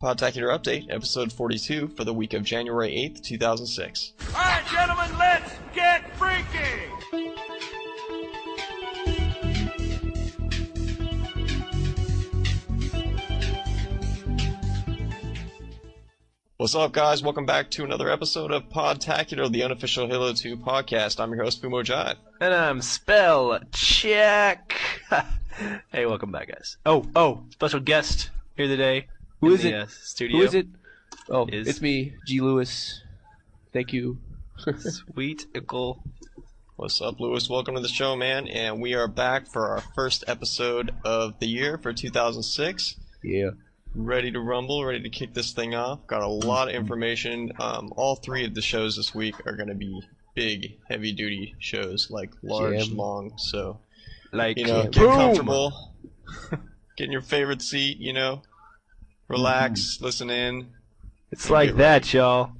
Podtacular Update, episode 42 for the week of January 8th, 2006. Alright, gentlemen, let's get freaky! What's up, guys? Welcome back to another episode of Podtacular, the unofficial Halo 2 podcast. I'm your host, Jive. And I'm SpelChek. Hey, welcome back, guys. Oh, special guest here today. Who is it? Studio. Who is it? Oh, Is- it's me, GLewis. Thank you. Sweet ickle. What's up, Lewis? Welcome to the show, man. And we are back for our first episode of the year for 2006. Yeah. Ready to rumble, ready to kick this thing off. Got a lot of information. All three of the shows this week are going to be big, heavy-duty shows, like large, Jam. long. So, Like, get Boom! comfortable. Get in your favorite seat, relax, listen in. it's like that, y'all.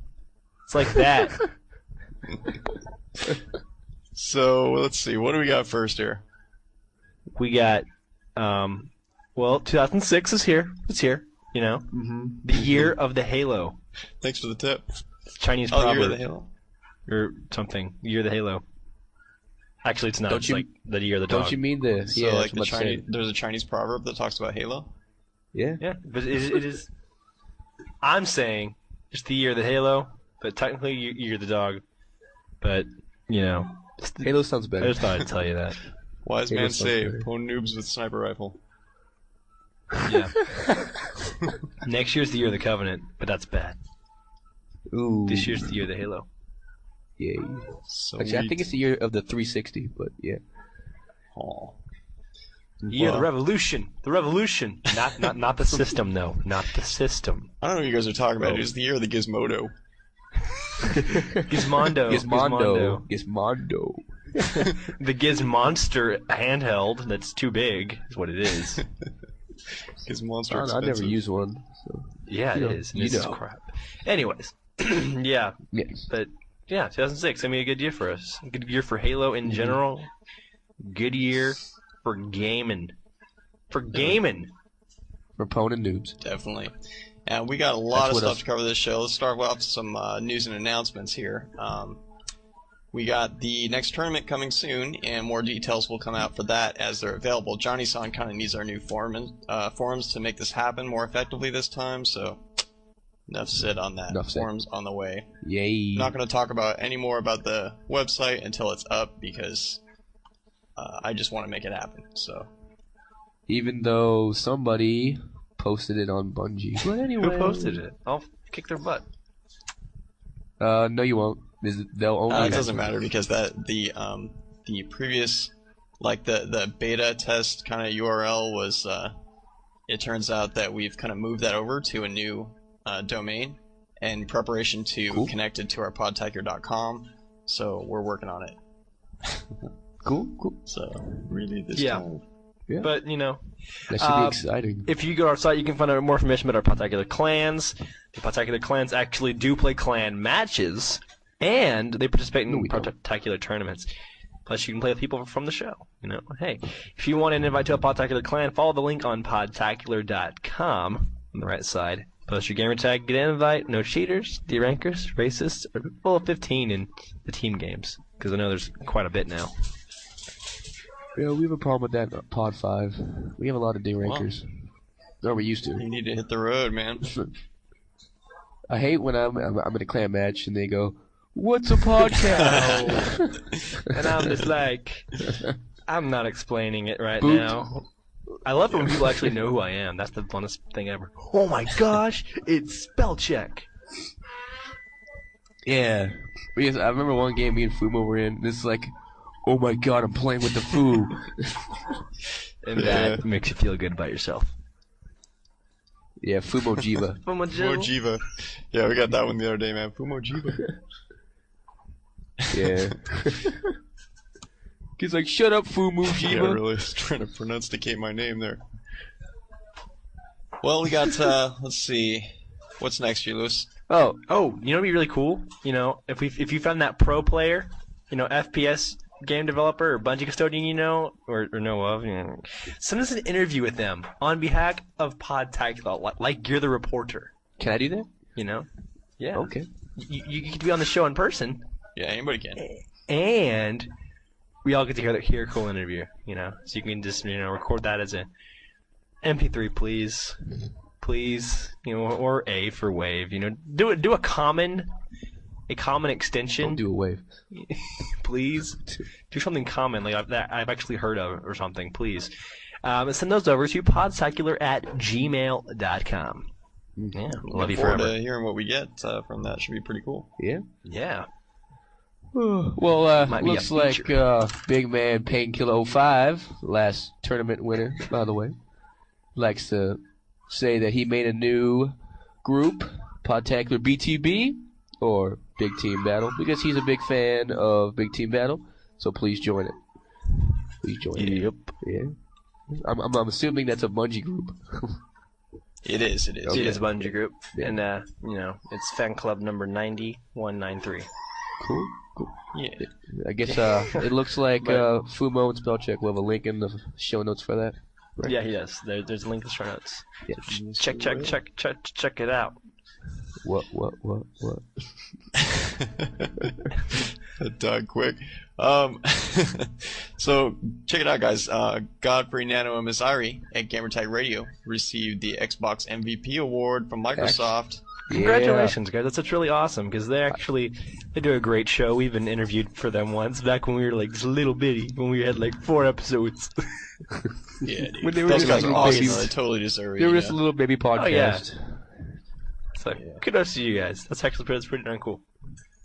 It's like that. So, let's see. What do we got first here? We got, 2006 is here. It's here, The year of the Halo. Thanks for the tip. Chinese Oh, proverb. Year of the Halo. Or something. Year of the Halo. Actually, it's not. Don't It's you- like the year of the dog. Don't you mean the... So, yeah, like that's what the I'm Chinese, saying. there's a Chinese proverb that talks about Halo. Yeah. Yeah, but it is. I'm saying it's the year of the Halo, but technically you're the dog. But Halo sounds I better. just thought I'd tell you that. Wise Halo man sounds say, better. pwn noobs with sniper rifle. Yeah. Next year's the year of the Covenant, but that's bad. Ooh. This year's the year of the Halo. Yeah. So Actually, I think it's the year of the 360, but yeah. Aw. Yeah, the Well, revolution. The revolution. Not the system, though. Not the system. I don't know what you guys are talking about. Oh. It was the year of the Gizmodo. Gizmondo. Gizmondo. The Gizmonster handheld that's too big is what it is. Gizmonster I never used one. So. Yeah, You it know, is. you This is know. crap. Anyways. Yeah. Yes. But yeah, 2006. I mean, a good year for us. A good year for Halo in general. Good year for gaming. For gaming. For opponent noobs. Definitely. And we got a lot That's of what stuff else- to cover this show. Let's start off with some news and announcements here. We got the next tournament coming soon, and more details will come out for that as they're available. Johnny-san kind of needs our new forums to make this happen more effectively this time, so enough said on that. Enough said. Forums on the way. Yay. I'm not going to talk about any more about the website until it's up because I just want to make it happen. So Even though somebody posted it on Bungie. But anyway. Who posted it? I'll kick their butt. No, you won't. They'll only... it doesn't matter because the previous, like the beta test kind of URL was. It turns out that we've kind of moved that over to a new domain in preparation to connect it to our podtacular.com. So we're working on it. Cool. So really this Yeah. time. Yeah. But, That should be exciting. if you go to our site, you can find out more information about our Podtacular clans. The Podtacular clans actually do play clan matches, and they participate in No, we don't. Podtacular tournaments. Plus, you can play with people from the show. Hey, if you want an invite to a Podtacular clan, follow the link on podtacular.com on the right side. Post your gamer tag, get an invite. No cheaters, derankers, racists, or full of 15 in the team games. Because I know there's quite a bit now. Yeah, we have a problem with that Pod 5. We have a lot of day rankers. Or we used to. You need to hit the road, man. I hate when I'm in a clan match and they go, "What's a podcast?" And I'm just like, I'm not explaining it right Boot. now. I love it when people actually know who I am. That's the funnest thing ever. Oh my gosh, it's SpelChek. Yeah. Because I remember one game me and Fumo were in, and it's like, "Oh my god, I'm playing with the Foo." And that makes you feel good about yourself. Yeah, Fumo Jiva. From a Fumo Jiva. Yeah, we got that one the other day, man. Fumo Jiva. Yeah. He's like, "Shut up, Fumo Yeah, Jiva." really. Just trying to pronunciate my name there. Well, we got, let's see. What's next for you, Lewis? Oh, you know what'd be really cool? If you found that pro player, FPS game developer or Bungie custodian you know or know of, send us an interview with them on behalf of Podtacular, like you're the reporter. Can I do that? Yeah. Okay. You get to be on the show in person. Yeah, anybody can. And we all get to hear a cool interview, so you can just, record that as a MP3, please, or A for wave, do a common extension. Don't do a wave. Please, do something common like that I've actually heard of or something, please. And send those over to podtacular@gmail.com. Yeah, love you Forward forever. to hearing what we get from that. Should be pretty cool. Yeah. Yeah. Well, Might be looks a like feature. Big Man Painkiller 05, last tournament winner, by the way, likes to say that he made a new group, Podtacular BTB, or Big Team Battle, because he's a big fan of Big Team Battle, so please join it. Please join it. Yep. Yeah. I'm assuming that's a Bungie group. It is. It is a Bungie group, Yeah. and it's fan club number 9193. Cool. Yeah. I guess it looks like Fumo and SpelChek will have a link in the show notes for that. Right? Yeah, he does. There's a link in the show notes. Yeah. Check it out. What? Doug, quick. So check it out, guys. Godfrey, Nano, and Misari at Gamertag Radio received the Xbox MVP award from Microsoft. Congratulations, guys. That's really awesome because they do a great show. We even interviewed for them once back when we were like just little bitty, when we had like 4 episodes. Yeah, dude. When they were Those just guys are little awesome. babies. They totally deserve it. There was a little baby podcast. Oh, yeah. So kudos to you guys. That's pretty darn cool.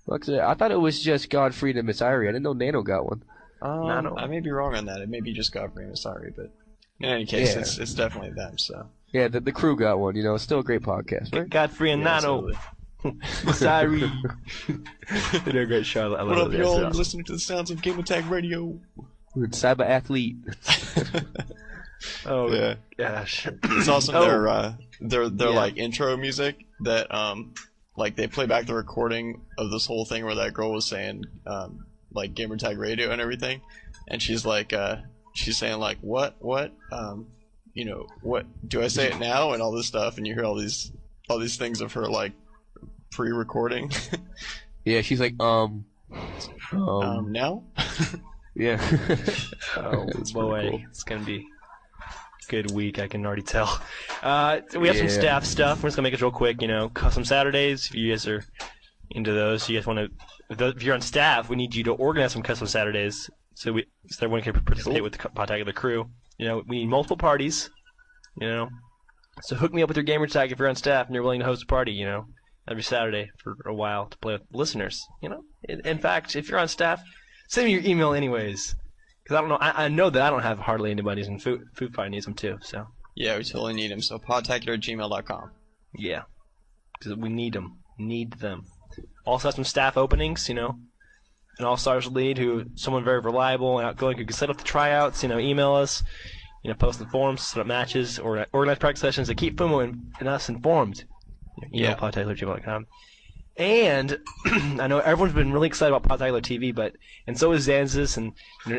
Like I said, I thought it was just Godfrey and Miss Irie. I didn't know Nano got one. Nano. I may be wrong on that. It may be just Godfrey. I'm sorry, but in any case, Yeah. it's definitely them. So Yeah, the crew got one. It's still a great podcast, right? Godfrey and yeah, Nano. absolutely. Sorry. They do a great show. I love What up, it. y'all? They're awesome. Listening to the sounds of Game Attack Radio. We're Cyber Athlete. Oh Yeah. gosh. It's awesome. Oh. Their Yeah. like intro music that like they play back the recording of this whole thing where that girl was saying like Gamertag Radio and everything, and she's like she's saying like what what do I say it now and all this stuff, and you hear all these things of her like pre-recording. Yeah, she's like, now. yeah. Oh That's boy, pretty cool. it's gonna be a good week. I can already tell. We have some Yeah. staff stuff. We're just gonna make it real quick. Custom Saturdays. If you guys are into those, you guys want to. If you're on staff, we need you to organize some custom Saturdays so everyone can participate with the Podtacular crew. We need multiple parties. So hook me up with your gamer tag if you're on staff and you're willing to host a party. Every Saturday for a while to play with listeners. In fact, if you're on staff, send me your email anyways. Because I don't know. I know that I don't have hardly anybody's, and Food probably needs them too. So Yeah, we totally need him. So podtacular@gmail.com. yeah, because we need them. Also have some staff openings. An all-stars lead someone very reliable and outgoing who can set up the tryouts. Email us. Post the forums, set up matches, or organize practice sessions to keep FUMO and us informed. Yeah. Podtacular@gmail.com. And I know everyone's been really excited about Podtacular TV, and so is Zanzis and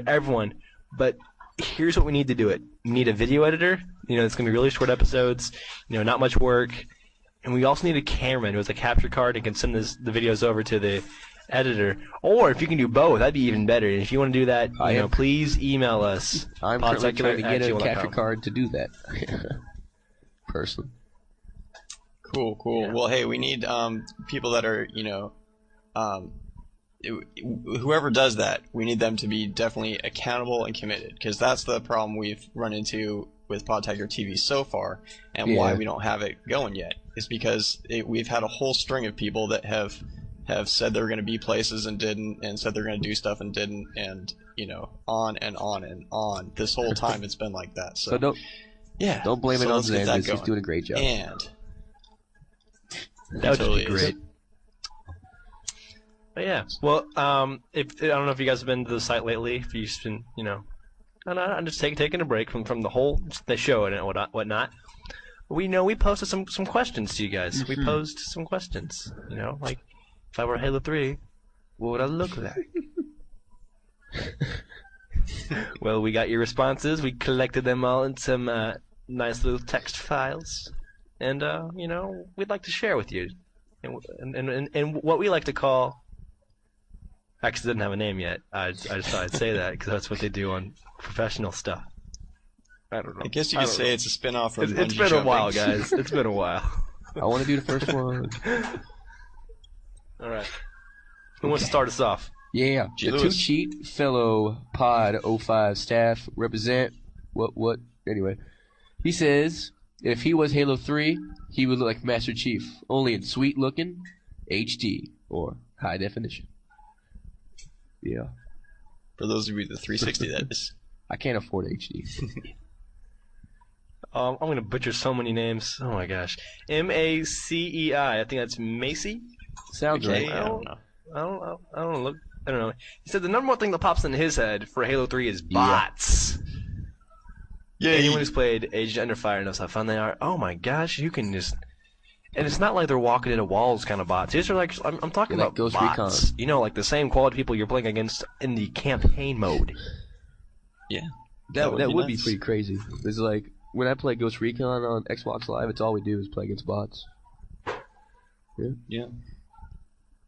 everyone. But here's what we need to do it. We need a video editor. It's gonna be really short episodes. Not much work. And we also need a cameraman who has a capture card and can send the videos over to the editor. Or if you can do both, that'd be even better. And if you want to do that, please email us. I'm currently trying to get a podtacular@gmail.com. capture card to do that. Personally. Cool. Yeah. Well, hey, we need people that are, whoever does that, we need them to be definitely accountable and committed, because that's the problem we've run into with Podtacular TV so far, and why we don't have it going yet, is because we've had a whole string of people that have said they were going to be places and didn't, and said they're going to do stuff and didn't, and on and on and on. This whole time it's been like that. So don't blame it on let's get that Xandas. He's going. doing a great job. And That would totally be great. But yeah, well, I don't know if you guys have been to the site lately. If you've been, I'm just taking a break from the show and whatnot. We posted some questions to you guys. Mm-hmm. We posed some questions. Like if I were Halo 3, what would I look like? Well, we got your responses. We collected them all in some nice little text files, and we'd like to share with you, and what we like to call. Actually, doesn't have a name yet. I just thought I'd say that because that's what they do on professional stuff. I don't know. I guess you could say it's a spin-off from It's bungee been a jumping. while, guys. It's been a while. I want to do the first one. All right. Who wants to start us off? Yeah. The GLewis. Two Cheat fellow Pod 05 staff represent what? Anyway, he says if he was Halo 3, he would look like Master Chief, only in sweet looking HD or high definition. Yeah. For those of you with the 360, that is. I can't afford HD. I'm going to butcher so many names. Oh, my gosh. Macei. I think that's Macy. Sounds Okay, right. I don't know. I don't know. He said the number one thing that pops into his head for Halo 3 is bots. Yeah, Anyone who's played Agent Under Fire knows how fun they are. Oh my gosh, you can just... And it's not like they're walking into walls kind of bots. These are like... I'm talking Like about Ghost bots. Recon. Like the same quality people you're playing against in the campaign mode. Yeah. That would be nice. pretty crazy. It's like when I play Ghost Recon on Xbox Live, it's all we do is play against bots. Yeah.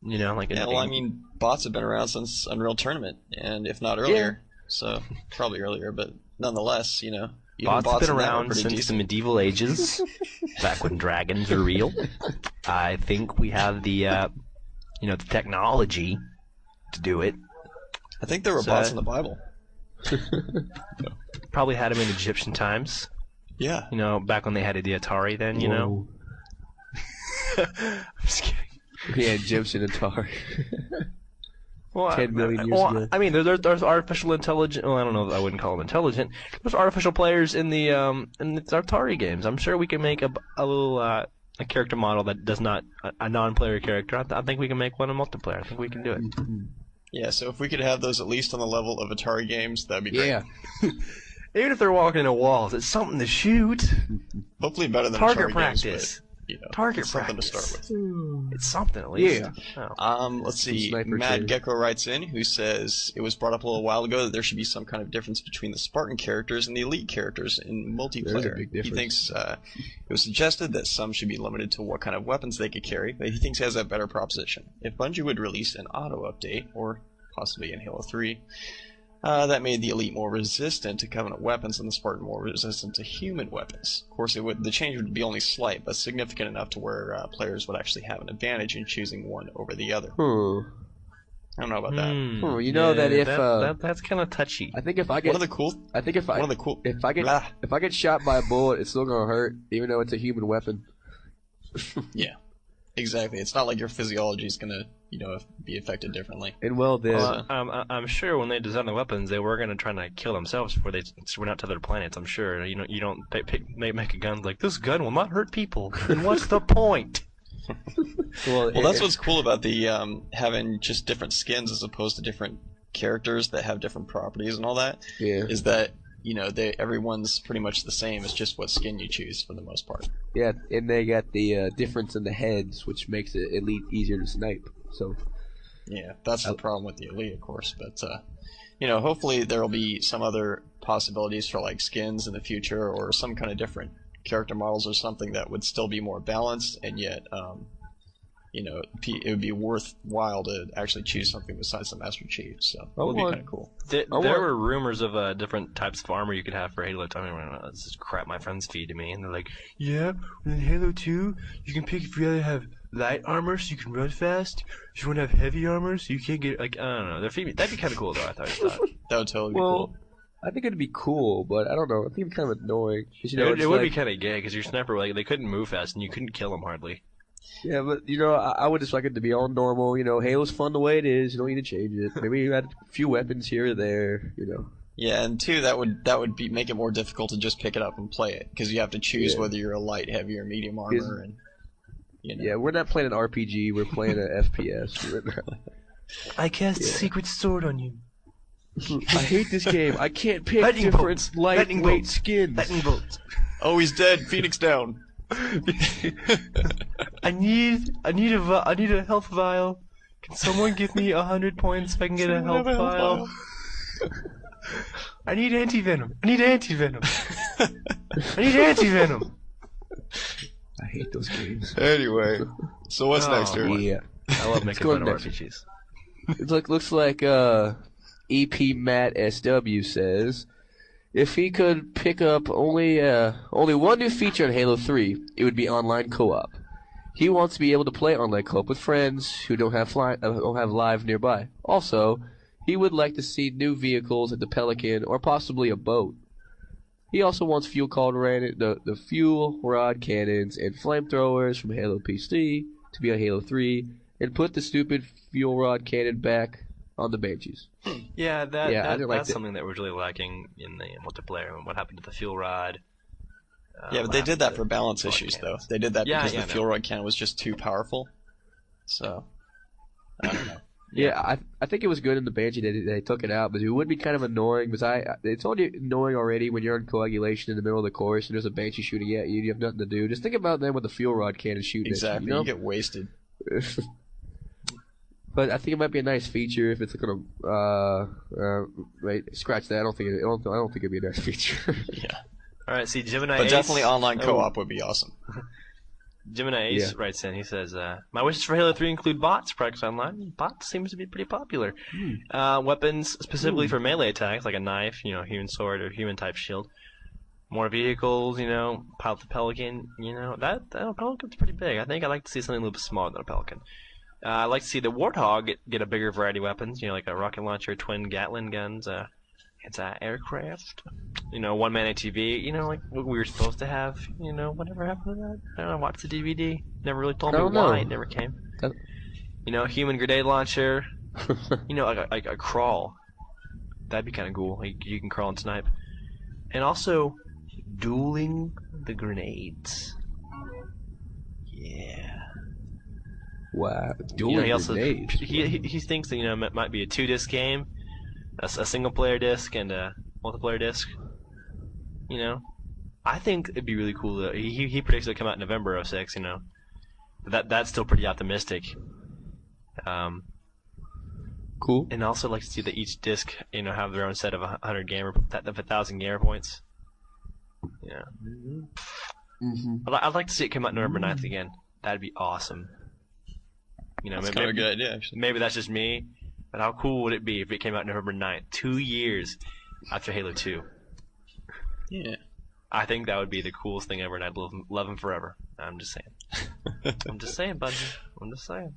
Like... Yeah, well, I mean, bots have been around since Unreal Tournament, and if not earlier. So, probably earlier, but nonetheless, even Bots have been in that are around pretty since the decent. medieval ages, back when dragons were real. I think we have the technology to do it. I think there were So- bots in the Bible. Probably had them in Egyptian times. Yeah. Back when they had the Atari then, Whoa. I'm just kidding. Yeah, Egyptian Atari. Well, 10 million years ago. I mean, there's artificial intelligence. Well, I don't know if I wouldn't call them intelligent. There's artificial players in the Atari games. I'm sure we can make a little a character model that does not a non-player character. I think we can make one in multiplayer. I think we can do it. Yeah, so if we could have those at least on the level of Atari games, that'd be great. Yeah. Even if they're walking into walls, it's something to shoot. Hopefully better than Target Atari practice. games, but, Target it's something practice. to start with. It's something at least. Yeah. Oh. Let's see. Sniper Mad training. Gecko writes in, who says it was brought up a little while ago that there should be some kind of difference between the Spartan characters and the Elite characters in multiplayer. There's a big He difference. thinks it was suggested that some should be limited to what kind of weapons they could carry, but he thinks he has a better proposition. If Bungie would release an auto update, or possibly in Halo 3, that made the Elite more resistant to Covenant weapons and the Spartan more resistant to human weapons. Of course, the change would be only slight, but significant enough to where players would actually have an advantage in choosing one over the other. I don't know about that. Oh, you know that if that's kind of touchy. I think if I One get of the cool if I Blah. get shot by a bullet, it's still gonna hurt, even though it's a human weapon. Yeah, exactly. It's not like your physiology is gonna, be affected differently. And well, then I'm sure when they designed the weapons, they were going to try to kill themselves before they went out to other planets. I'm sure. You don't make a gun like this gun will not hurt people. Then what's the point? Well, that's what's cool about the having just different skins as opposed to different characters that have different properties and all that. Yeah. Is that everyone's pretty much the same. It's just what skin you choose for the most part. Yeah, and they got the difference in the heads, which makes it Elite easier to snipe. So Yeah, that's the problem with the Elite, of course. But hopefully there will be some other possibilities for like skins in the future, or some kind of different character models or something that would still be more balanced, and yet it would be worthwhile to actually choose something besides the Master Chief. So that would be kind of cool. There were rumors of different types of armor you could have for Halo. I mean, this is crap my friends feed to me, and they're like, "Yeah, in Halo 2, you can pick if you rather have light armor so you can run fast. If you want to have heavy armor so you can't get I don't know. That'd be kind of cool though. I thought. That would totally be cool. I think it'd be cool, but I don't know. I think it'd be kind of annoying. 'Cause, It would be kind of gay because your sniper they couldn't move fast and you couldn't kill them hardly. Yeah, but I would just like it to be all normal. Halo's fun the way it is. You don't need to change it. Maybe you add a few weapons here or there. Yeah, and two, that would make it more difficult to just pick it up and play it, because you have to choose whether you're a light, heavy, or medium armor, and Yeah, we're not playing an RPG. We're playing an FPS. I cast a secret sword on you. I hate this game. I can't pick Lightning different bolts. lightweight Lightning bolts. skins. Lightning bolts. Oh, he's dead. Phoenix down. I need a health vial. Can someone give me 100 points if I can get a health vial? I need anti-venom. I need anti-venom. I need anti-venom. I hate those games. Anyway, so what's next here? Yeah. I love making fun of RPGs. It looks like EP Matt SW says, if he could pick up only one new feature in Halo 3, it would be online co-op. He wants to be able to play online co-op with friends who don't have live nearby. Also, he would like to see new vehicles at the Pelican or possibly a boat. He also wants fuel the fuel rod cannons and flamethrowers from Halo PC to be on Halo 3 and put the stupid fuel rod cannon back on the Banshees. Yeah, that's it. something that was really lacking in the multiplayer. And what happened to the fuel rod? Yeah, but they did that for balance issues, though. They did that because the fuel rod cannon was just too powerful. So, I don't know. Yeah, I think it was good in the Banshee that they took it out, but it would be kind of annoying because it's already annoying already when you're in coagulation in the middle of the course and there's a Banshee shooting at you. You have nothing to do. Just think about them with the fuel rod cannon shooting Exactly, at you. You know? You get wasted. But I think it might be a nice feature if it's gonna scratch that. I don't think it'd be a nice feature. Yeah. All right, see, Gemini But Ace, definitely online co-op would be awesome. Gemini Ace writes in. He says, "My wishes for Halo 3 include bots practice online. Bots seems to be pretty popular. Weapons specifically for melee attacks, like a knife, human sword or human type shield. More vehicles, pilot the Pelican. That Pelican's pretty big. I think I'd like to see something a little bit smaller than a Pelican. I'd like to see the Warthog get a bigger variety of weapons. Like a rocket launcher, twin Gatling guns, anti-aircraft. One-man ATV. Like what we were supposed to have. Whatever happened to that? I don't know. Watch the DVD. Never really told me why it never came. Human grenade launcher. Like a crawl. That'd be kind of cool. You can crawl and snipe. And also, dueling the grenades. Yeah. Wow. Dueling grenades. He thinks that it might be a 2-disc game, a single-player disc, and a multiplayer disc. I think it'd be really cool. He predicts it'll come out in November of 06. But that's still pretty optimistic. Cool. And also like to see that each disc, have their own set of 1,000 gamer points. Yeah. Mm-hmm. I'd like to see it come out November 9th again. That'd be awesome. That's kind of a good idea, actually. Maybe that's just me, but how cool would it be if it came out November 9th, 2 years after Halo 2? Yeah. I think that would be the coolest thing ever, and I'd love him forever. I'm just saying. I'm just saying, buddy. I'm just saying.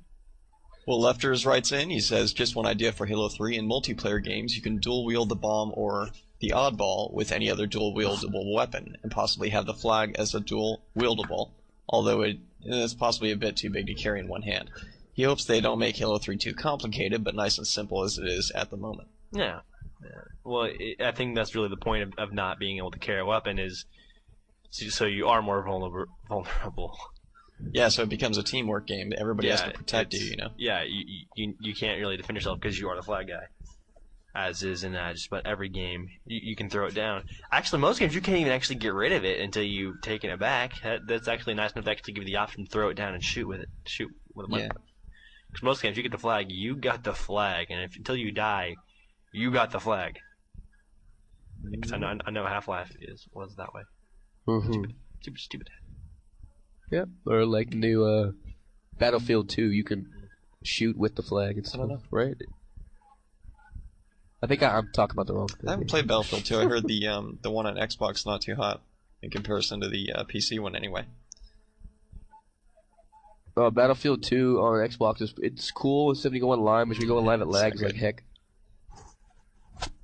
Well, Lefters writes in, he says, just one idea for Halo 3. In multiplayer games, you can dual-wield the bomb or the oddball with any other dual-wieldable weapon, and possibly have the flag as a dual-wieldable, although it is possibly a bit too big to carry in one hand. He hopes they don't make Halo 3 too complicated, but nice and simple as it is at the moment. Yeah. Well, I think that's really the point of not being able to carry a weapon is so you are more vulnerable. Yeah, so it becomes a teamwork game. Everybody has to protect you, Yeah, you can't really defend yourself because you are the flag guy. As is in just about every game, you can throw it down. Actually, most games you can't even actually get rid of it until you've taken it back. That's actually nice enough to actually give you the option to throw it down and shoot with it. Shoot with a weapon. Because most games you get the flag, you got the flag, and until you die, you got the flag. Because I know Half-Life was that way. Mm-hmm. Stupid. Yep. Or like the new Battlefield 2, you can shoot with the flag and stuff, right? I think I'm talking about the wrong thing. I haven't played Battlefield 2. I heard the one on Xbox not too hot in comparison to the PC one anyway. Battlefield 2 on Xbox it's cool except when you go online, but when you go online it lags like heck.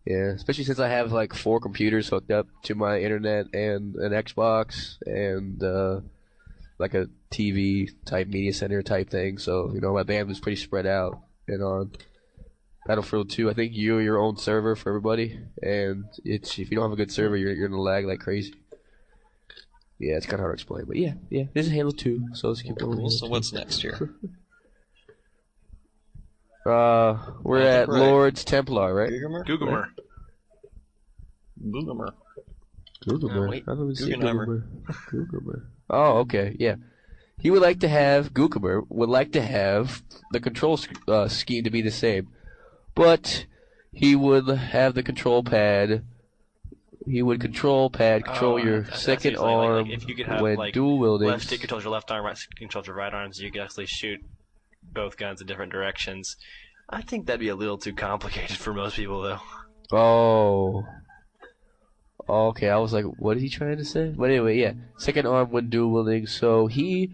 Yeah, especially since I have like 4 computers hooked up to my internet and an Xbox and like a TV type media center type thing. So my bandwidth's pretty spread out. And on Battlefield 2, I think you're your own server for everybody, and if you don't have a good server, you're gonna lag like crazy. Yeah, it's kind of hard to explain, but yeah. This is Halo 2, so let's keep going. So what's next here? We're at Lord's Templar, right? Googamer. Wait. I don't see Googamer. Oh, okay, yeah. Googamer would like to have the control scheme to be the same, but he would have the control pad. He would control your second arm if you could have, when dual wielding. Left stick controls your left arm, right stick controls your right arm, so you could actually shoot both guns in different directions. I think that'd be a little too complicated for most people, though. Oh. Okay, I was like, what is he trying to say? But anyway, yeah. Second arm when dual wielding, so he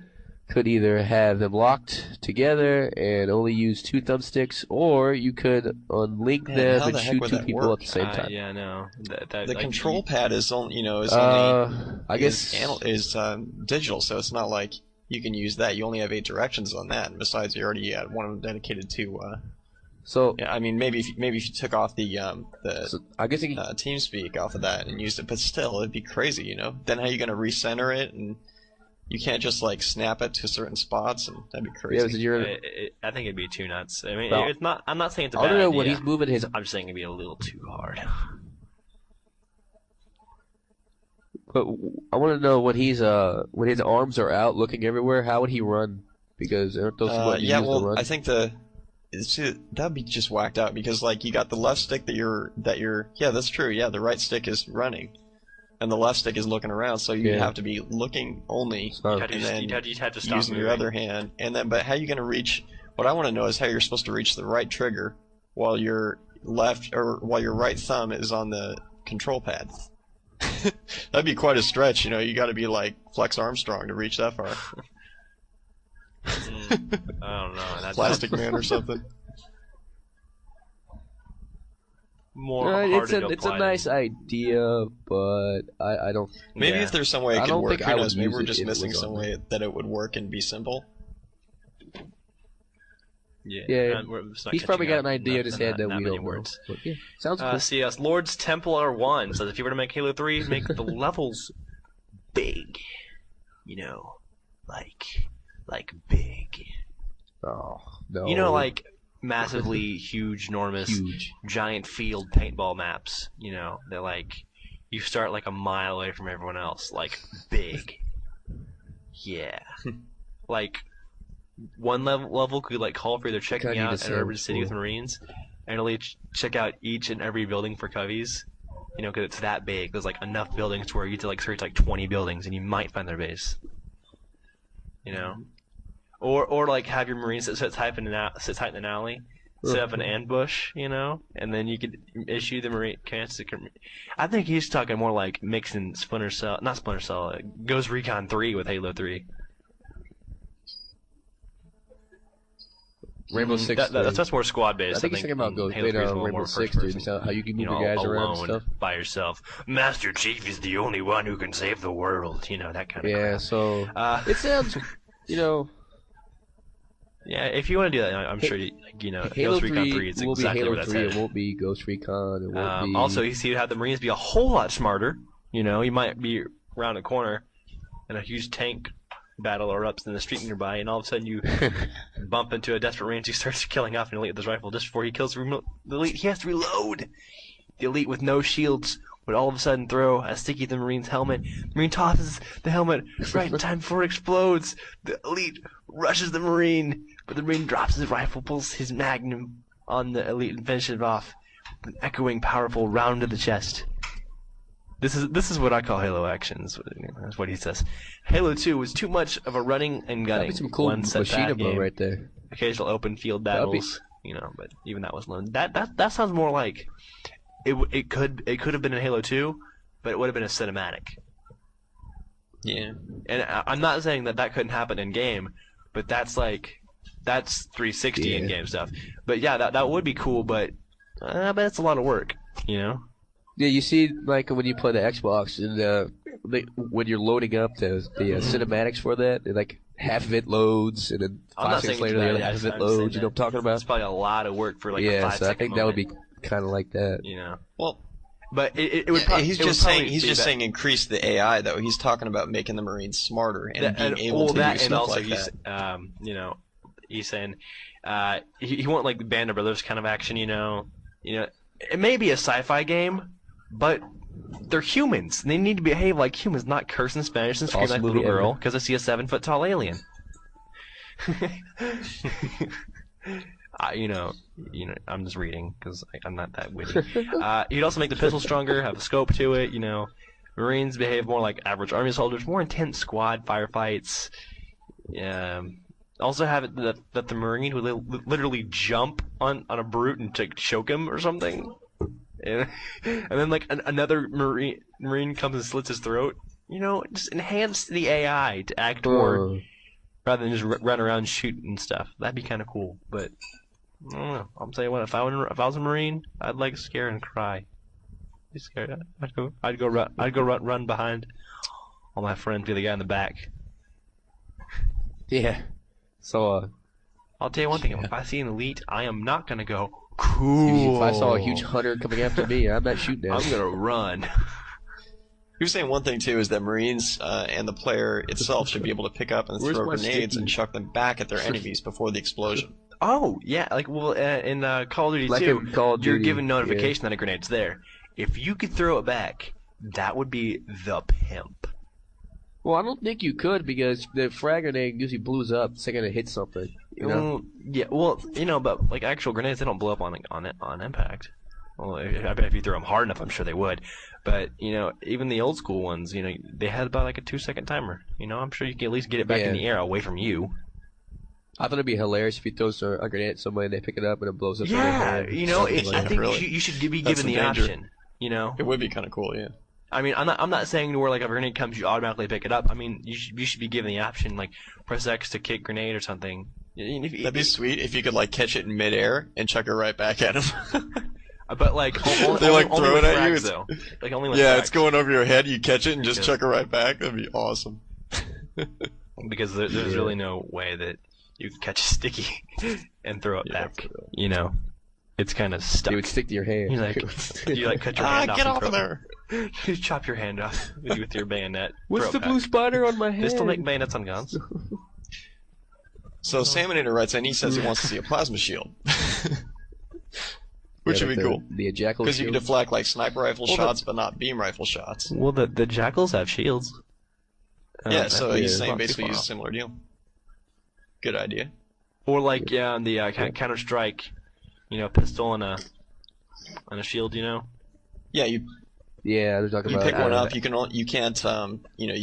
could either have them locked together and only use 2 thumbsticks, or you could unlink them and shoot 2 people at the same time. Yeah, no. The control pad is only, I guess is digital, so it's not like you can use that. You only have 8 directions on that, and besides, you already had one of them dedicated to. So yeah, I mean, maybe if you took off the I guess TeamSpeak off of that and used it, but still, it'd be crazy, Then how are you gonna recenter it? And you can't just like snap it to certain spots, and that'd be crazy. Yeah, I think it'd be too nuts. I mean, well, it's not. I'm not saying it's a bad I don't know idea. when he's moving his. I'm just saying it'd be a little too hard. But I want to know when his arms are out, looking everywhere. How would he run? Because aren't those what you use to run? I think that'd be just whacked out because like you got the left stick that you're yeah, that's true. Yeah, the right stick is running, and the left stick is looking around. So you have to be looking only, and then you'd have to stop using your other hand. And then, but how are you gonna reach? What I want to know is how you're supposed to reach the right trigger while your right thumb is on the control pad. That'd be quite a stretch, You got to be like Flex Armstrong to reach that far. I don't know. That's Plastic Man or something. It's a nice idea, but I don't. Maybe if there's some way it could work. Who knows? Maybe we're just missing some way that it would work and be simple. Yeah. He's probably got an idea in his head that we don't know. But yeah, sounds cool. CS Lords Templar 1 says if you were to make Halo 3, make the levels big. Like big. Oh, no. Like massively huge, enormous, giant field paintball maps. They're like, you start like a mile away from everyone else. Like, big. Yeah. Like, one level could like call for either checking out an urban city with Marines, and really check out each and every building for coveys. Because it's that big. There's like enough buildings to where you have to like search like 20 buildings, and you might find their base. Or like have your Marines sit tight in an alley, set up an ambush, and then you could issue the Marine commands to. I think he's talking more like mixing not Splinter Cell, Ghost Recon 3 with Halo 3. Rainbow Six. That's more squad based. I think he's talking about Rainbow Six, dude. How you can move your guys around and stuff. By yourself. Master Chief is the only one who can save the world. That kind of. Yeah. Crap. So it sounds, Yeah, if you want to do that, I'm sure Halo Ghost Recon 3 is will exactly be Halo where that's 3. headed. It won't be Ghost Recon. It won't be. Also, you have the Marines be a whole lot smarter. You might be around a corner, and a huge tank battle erupts in the street nearby, and all of a sudden you bump into a desperate Marine who starts killing off an elite with his rifle. Just before he kills the elite, he has to reload. The elite with no shields would all of a sudden throw a sticky at the Marine's helmet. The Marine tosses the helmet right in time before it explodes. The elite rushes the Marine, but the Marine drops his rifle, pulls his magnum on the elite, and finishes it off with an echoing, powerful round to the chest. This is what I call Halo actions. That's what he says. Halo 2 was too much of a running and gunning. That'd be some cool machinima right there. Occasional open field battles, but even that was lone. That sounds more like it could have been in Halo 2, but it would have been a cinematic. Yeah. And I'm not saying that couldn't happen in game, but that's 360 in game stuff. But yeah, that would be cool, but it's a lot of work, Yeah, you see, like when you play the Xbox, and when you're loading up the cinematics for that, like half of it loads, and then 5 seconds later, the other half of it loads. You know what I'm talking about? It's probably a lot of work for like a 5 second I think that would be kind of like that. Well, but it would probably. He's just saying increase the AI though. He's talking about making the Marines smarter and being able to do stuff like that. He's saying he want like the Band of Brothers kind of action. It may be a sci-fi game, but they're humans. They need to behave like humans, not curse in Spanish and scream like a little girl because I see a 7-foot tall alien. I'm just reading because I'm not that witty. You'd also make the pistol stronger, have a scope to it. Marines behave more like average army soldiers, more intense squad firefights. Also have it that the Marine would literally jump on a brute and to choke him or something. And then like another Marine comes and slits his throat. Just enhance the AI to act more rather than just run around shooting stuff. That'd be kind of cool. But I don't know. I'll tell you what. If I was a Marine, I'd like scare and cry. Be scared. I'd go run behind all my friends. Be the guy in the back. Yeah. So I'll tell you one thing. If I see an elite, I am not gonna go cool. If I saw a huge hunter coming after me, I'm not shooting at him. I'm gonna run. He was saying one thing too is that Marines and the player itself should be able to pick up and throw grenades and chuck them back at their enemies before the explosion. Oh yeah, in Call of Duty 2, you're given notification that a grenade's there. If you could throw it back, that would be the pimp. Well, I don't think you could because the frag grenade usually blows up the second it hits something. Yeah, well, but like actual grenades, they don't blow up on impact. Well, I bet if you throw them hard enough, I'm sure they would. But even the old school ones, they had about like a 2-second timer. I'm sure you can at least get it back in the air away from you. I thought it'd be hilarious if you throw a grenade at somebody and they pick it up and it blows up. Yeah, in their hand. I think you should be given the option. It would be kind of cool, yeah. I mean, I'm not saying where like if a grenade comes, you automatically pick it up. I mean, you should be given the option, like press X to kick grenade or something. That'd be sweet if you could like catch it in midair and chuck it right back at him. But like, they like throw it at you. Though. Like only with yeah, frags. It's going over your head. You catch it and just chuck it right back. That'd be awesome. Because there's really no way that you can catch a sticky and throw it back. It's kind of stuck. It would stick to your hand. You cut your hand off. Get and off of there! You chop your hand off with your bayonet. What's the blue spider on my hand? They still make bayonets on guns. So Salmonator writes in. He says he wants to see a plasma shield. Which would be cool. The jackal because you can deflect like sniper rifle shots, but not beam rifle shots. Well, the jackals have shields. Yeah, so he's saying basically use a similar deal. Good idea. Or like the Counter Strike, pistol and a shield. Yeah, they're talking about. You pick one up. You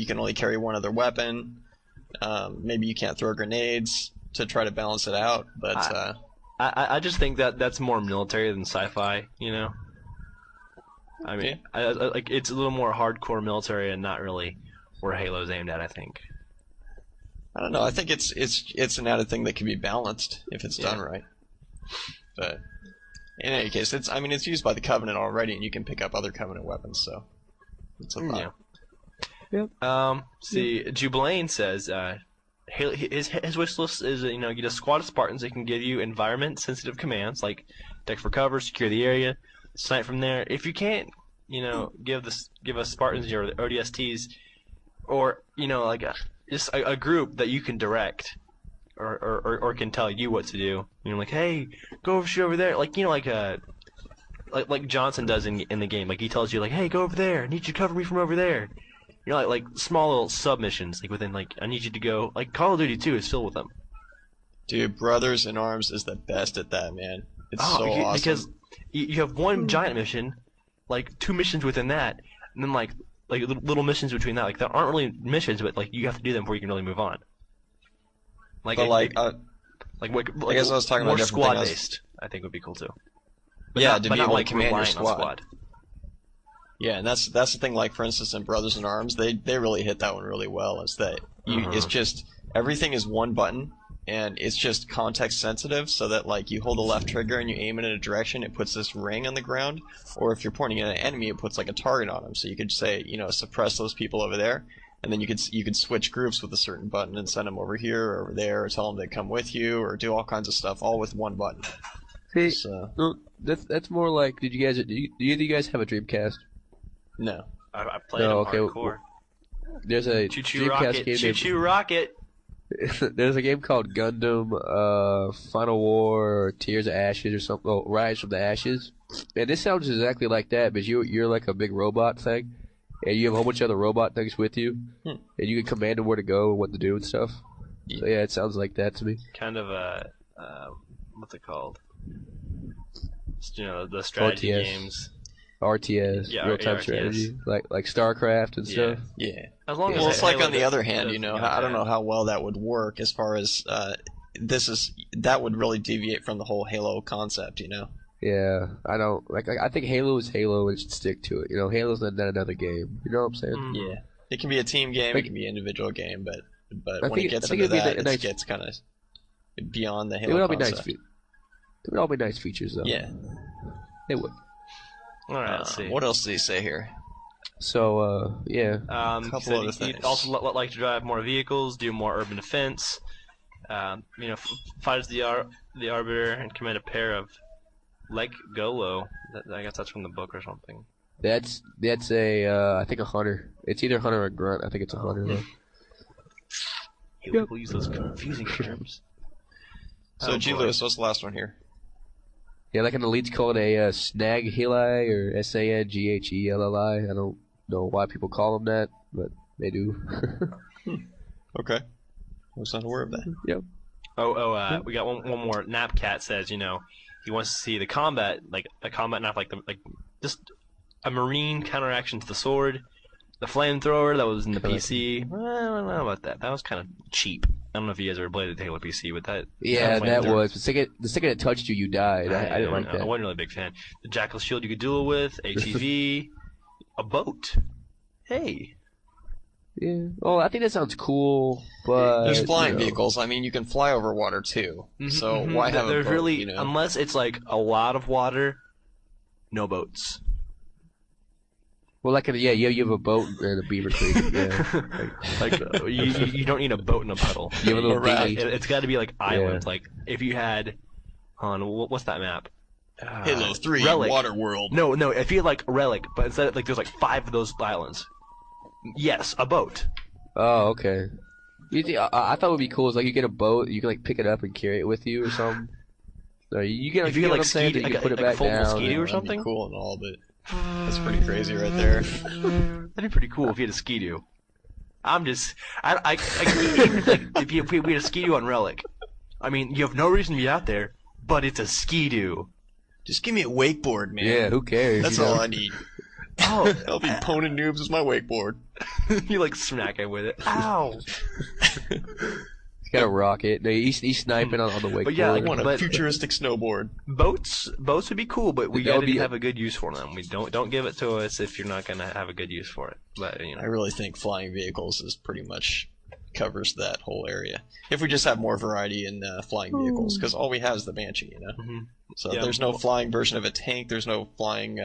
can only carry one other weapon. Maybe you can't throw grenades to try to balance it out, but. I just think that's more military than sci-fi, I mean, like it's a little more hardcore military and not really where Halo's aimed at, I think. I don't know. I think it's an added thing that can be balanced if it's done right. But in any case, it's used by the Covenant already, and you can pick up other Covenant weapons, so it's a thought. Yeah. See, Jubilain says. His wish list is get a squad of Spartans that can give you environment sensitive commands like deck for cover, secure the area, snipe from there. If you can't, give us Spartans or the ODSTs, or just a group that you can direct or can tell you what to do. Like hey, go over there. Like Johnson does in the game. Like he tells you like hey, go over there. I need you to cover me from over there. Like small little submissions, like within I need you to go. Like Call of Duty 2 is filled with them. Dude, Brothers in Arms is the best at that, man. It's so awesome. Because you have one giant mission, like 2 missions within that, and then like little missions between that. Like there aren't really missions, but like you have to do them before you can really move on. I guess I was talking about more squad based. I think would be cool too. But to be able to command your squad. Yeah, and that's the thing. Like for instance, in Brothers in Arms, they really hit that one really well. Is that it's just everything is one button, and it's just context sensitive. So that like you hold the left trigger and you aim it in a direction, it puts this ring on the ground. Or if you're pointing at an enemy, it puts like a target on them. So you could say suppress those people over there, and then you could switch groups with a certain button and send them over here or over there, or tell them to come with you, or do all kinds of stuff, all with one button. See, that's more like. Do you guys have a Dreamcast? No. I played it hardcore. There's a Choo-choo Dreamcast rocket, game. Choo-choo rocket. There's a game called Gundam Final War or Tears of Ashes or something. Oh, Rise from the Ashes. And this sounds exactly like that, but you're like a big robot thing, and you have a whole bunch of other robot things with you, and you can command them where to go and what to do and stuff. So yeah, it sounds like that to me. Kind of a what's it called? The strategy RTS. games. RTS, Yeah, real-time RTS. strategy, like StarCraft and stuff. Yeah. As long Well, as it's like Halo on the other hand, doesn't go I don't bad. know how well that would work as far as that would really deviate from the whole Halo concept, Yeah, I don't like. I think Halo is Halo and it should stick to it. Halo's not another game. You know what I'm saying? Mm. Yeah. It can be a team game, Like- it can be an individual game, but I when think- it gets I think into it'd be that, nice- it gets kind of beyond the It Halo would all be nice. concept. It would all be nice features though. Yeah. It would. All right, let's see. What else did he say here? So yeah, Couple said other he'd things. also like to drive more vehicles, do more urban defense. Fight as the Arbiter and command a pair of Golo. I guess that's from the book or something. that's a I think a hunter. It's either hunter or grunt. I think it's a hunter though. Hey, people use those confusing terms. So, Oh, G. boy. Lewis, what's the last one here? Yeah, like an elite's called a snag heli or SANGHELLI. I don't know why people call them that, but they do. Okay. I was not aware of that. Yep. We got one more. Napcat says, he wants to see the combat, like a combat knife, like just a marine counteraction to the sword. The flamethrower that was in the PC. Well, I don't know about that. That was kind of cheap. I don't know if you guys ever played the Halo PC, but that. Yeah, that flamethrower- was. The second it touched you, you died. I didn't like I that. wasn't really a big fan. The Jackal shield you could duel with, ATV, a boat. Hey. Yeah. Well, I think that sounds cool, but There's flying you know. vehicles. I mean, you can fly over water too. So why have There's a boat, really, unless it's like a lot of water, no boats. Well, you have a boat and a beaver creek. Yeah. You don't need a boat in a puddle. You have a little Right. dinghy. It's got to be like islands. Like if you had, what's that map? Halo 3 Relic. Water World. No. If you had like Relic, but instead of, there's like 5 of those islands. Yes, a boat. Oh, okay. You think, I thought it would be cool is like you get a boat, you can like pick it up and carry it with you or something. No, you get If you get get, what like, I'm saying, ski- that you like can put a- it like a back foldable down. ski-doo or That'd something? be cool and all, but that's pretty crazy right there. That'd be pretty cool if you had a ski-doo. I'm just, I even like if we had a ski-doo on Relic. I mean, you have no reason to be out there, but it's a ski-doo. Just give me a wakeboard, man. Yeah, who cares? That's you know? all I need. Oh, I'll be poning noobs with my wakeboard. you like smack it with it. Ow. He's got a rocket. No, he's sniping on the wakeboard. But yeah, I like, want a but- futuristic snowboard. Boats would be cool, but we That would gotta be have a good use for them. We don't give it to us if you're not gonna have a good use for it. But I really think flying vehicles is pretty much covers that whole area. If we just have more variety in flying vehicles, because all we have is the Banshee, Mhm. So Yeah, there's no well- flying version of a tank. There's no flying.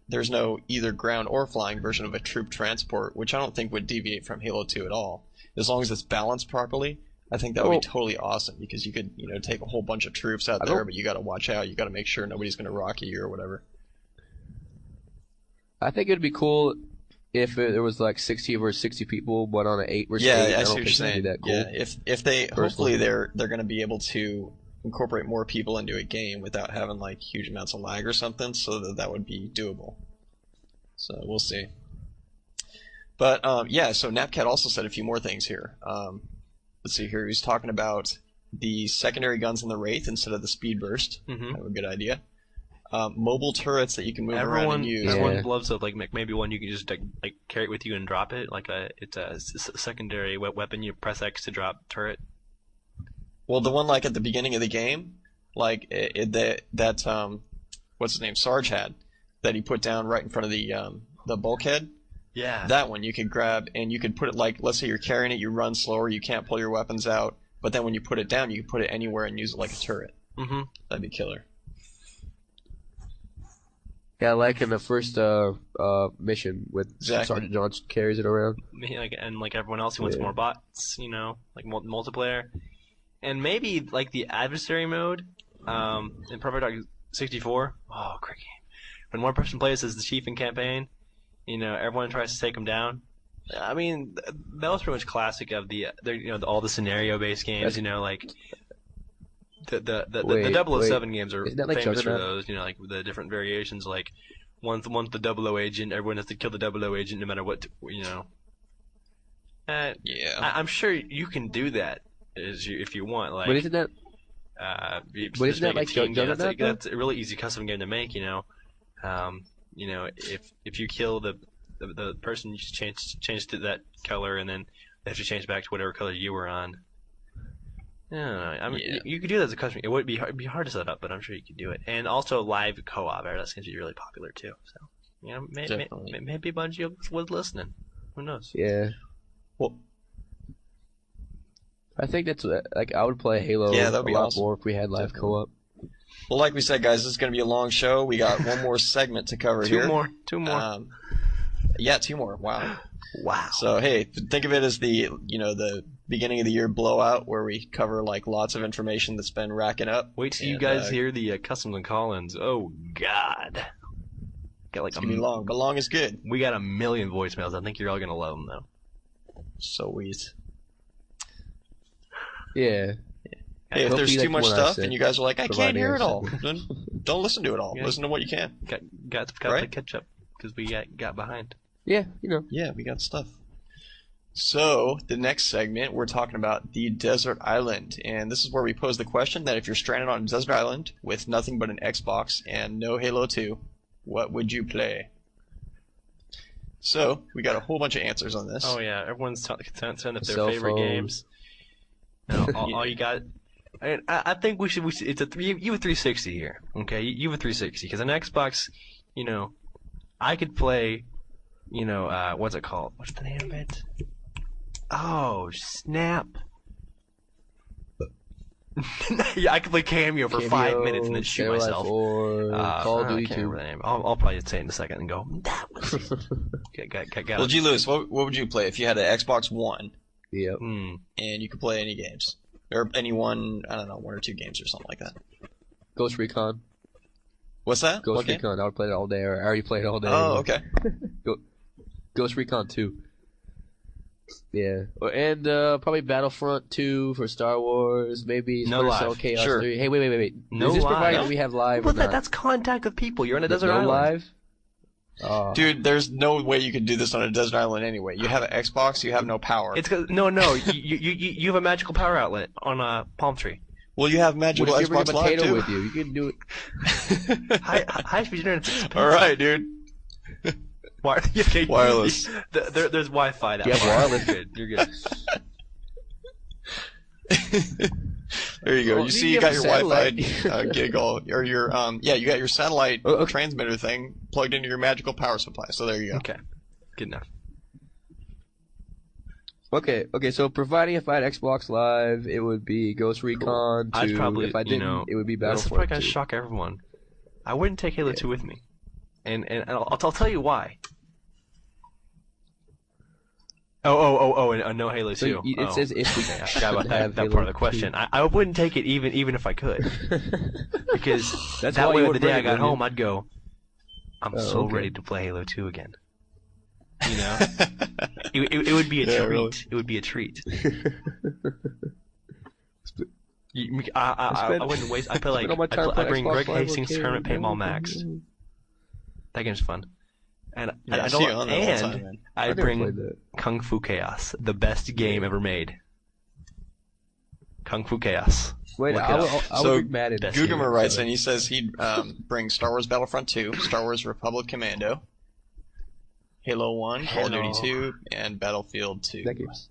There's no either ground or flying version of a troop transport, which I don't think would deviate from Halo 2 at all. As long as it's balanced properly, I think that would Well- be totally awesome because you could, take a whole bunch of troops out I there, don't- but you got to watch out. You got to make sure nobody's going to rock you or whatever. I think it'd be cool if there was like 60 versus 60 people, but on an 8 versus 8. Yeah, I I see don't what think you're that'd saying. be that cool. Yeah, if they Personally. hopefully they're going to be able to incorporate more people into a game without having like huge amounts of lag or something, so that would be doable. So we'll see. But so Napcat also said a few more things here. Let's see here. He's talking about the secondary guns in the Wraith instead of the Speed Burst. Mhm. Kind of a good idea. Mobile turrets that you can move around and use. Everyone loves it. Like maybe one you can just like carry it with you and drop it. Like it's a secondary weapon. You press X to drop turret. Well, the one like at the beginning of the game, like that what's his name, Sarge had, that he put down right in front of the bulkhead. Yeah. That one you could grab and you could put it like, let's say you're carrying it, you run slower, you can't pull your weapons out, but then when you put it down, you can put it anywhere and use it like a turret. Mm-hmm. That'd be killer. Yeah, like in the first mission with Exactly. Sergeant Johnson carries it around. Like everyone else who wants Yeah. more bots, like multiplayer, and maybe like the adversary mode in Perfect Dark 64. Oh, great game! When one person plays as the chief in campaign, everyone tries to take him down. I mean, that was pretty much classic of all the scenario based games. Like the Wait, 007 games are Isn't that like famous for Juggernaut? those. Like the different variations. Like once the 00 agent, everyone has to kill the 00 agent no matter what. Yeah. I'm sure you can do that if you want. Like, But isn't that But isn't that like that's a really easy custom game to make. If you kill the person, you just change to that color, and then they have to change back to whatever color you were on. I mean, you could do that as a custom. It would be hard to set up, but I'm sure you could do it. And also live co-op, that's going to be really popular too. So, maybe a bunch of you was listening. Who knows? Yeah. Well, I think that's like I would play Halo a lot awesome. More if we had live co-op. Well, like we said, guys, this is going to be a long show. We got one more segment to cover here. Two more. Yeah, 2 more. Wow. Wow. So hey, think of it as the beginning of the year blowout, where we cover like lots of information that's been racking up. Wait till you guys hear the customs and call-ins. Oh God. Got like it's gonna be long, but long is good. We got 1 million voicemails. I think you're all gonna love them though. Sweet. Yeah. Hey, if there's too much stuff and you guys are like, I can't hear it all, then don't listen to it all. Yeah. Listen to what you can. Got right? to catch up because we got behind. Yeah, Yeah, we got stuff. So, the next segment, we're talking about the desert island. And this is where we pose the question that if you're stranded on a desert island with nothing but an Xbox and no Halo 2, what would you play? So, we got a whole bunch of answers on this. Oh, yeah. Everyone's sending their Cell favorite phones. games. All you got... I think we should it's a you have 360 here, okay? You have a 360 because an Xbox, I could play, what's it called? What's the name of it? Oh, snap! Yeah, I could play Cameo for 5 minutes and then shoot myself. Call of Duty 2. I'll probably say it in a second and go. That was Well, GLewis, what would you play if you had an Xbox One? Yep. And you could play any games? Or any one, I don't know, 1 or 2 games or something like that. Ghost Recon. What's that? Ghost Recon. I would play it all day. I already played it all day. Oh, okay. Ghost Recon 2. Yeah. And probably Battlefront 2 for Star Wars. Maybe No Splinter Cell live. Chaos Sure. 3. Hey, wait. No Is this live. provided that we have live or not? That's contact with people. You're on a desert no island. live? Oh. Dude, there's no way you could do this on a desert island anyway. You have an Xbox, you have no power. It's no. You have a magical power outlet on a palm tree. Well, you have magical What if you bring a Xbox Live potato too. with you? You can do it. High speed internet. All right, dude. Wireless. There's Wi-Fi. You have wireless. Good. You're good. There you go. Well, you see, you you got have your a Wi-Fi satellite. gig all, or your you got your satellite Oh, okay. transmitter thing plugged into your magical power supply. So there you go. Okay. Good enough. Okay. So providing if I had Xbox Live, it would be Ghost Recon 2. I'd probably, if I didn't, it would be This is Battlefront probably gonna 2. shock everyone. I wouldn't take Halo 2 with me, and I'll tell you why. And no Halo 2. So it says if we I forgot about have that Halo part of the 2. question. I wouldn't take it even if I could, because That's that why way you the would day bring I it, got wouldn't home, you? I'd go, I'm Oh, so okay. ready to play Halo 2 again. It would be a Yeah, treat. really. It would be a treat. I wouldn't waste. I play like Spend all my time I playing bring Xbox Greg Live Hastings arcade. Tournament Paintball Max. That game's fun. And Yeah, I see you don't. on that all the And time, man. I never bring played that. Kung Fu Chaos, the best game ever made. Kung Fu Chaos. Wait, Look it I up. would So, bring Madden. Best Gugamer game. writes in. He says he'd bring Star Wars Battlefront 2, Star Wars Republic Commando, Halo 1, Call of Duty 2, and Battlefield 2. That game's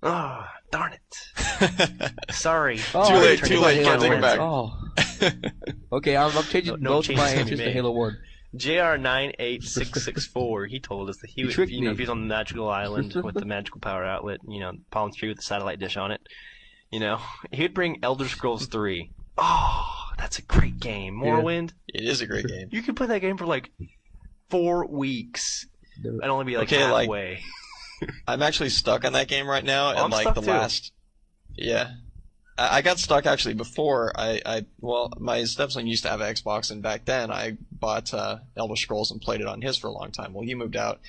Oh, darn it. Sorry. Oh, Too late, I too late, Halo can't take it 1. back. Oh. Okay, I'm changing No both of my changes can be answers to made. Halo 1. JR98664, he told us that he You would, tricked if me. he's on the magical island with the magical power outlet, palm tree with the satellite dish on it, he'd bring Elder Scrolls 3. Oh, that's a great game. Yeah. Morrowind. It is a great game. You could play that game for like 4 weeks and only be like Okay, like- halfway. I'm actually stuck on that game right now, and I'm like stuck the too. last. Yeah. I got stuck actually before my stepson used to have an Xbox, and back then I bought Elder Scrolls and played it on his for a long time. Well, he moved out,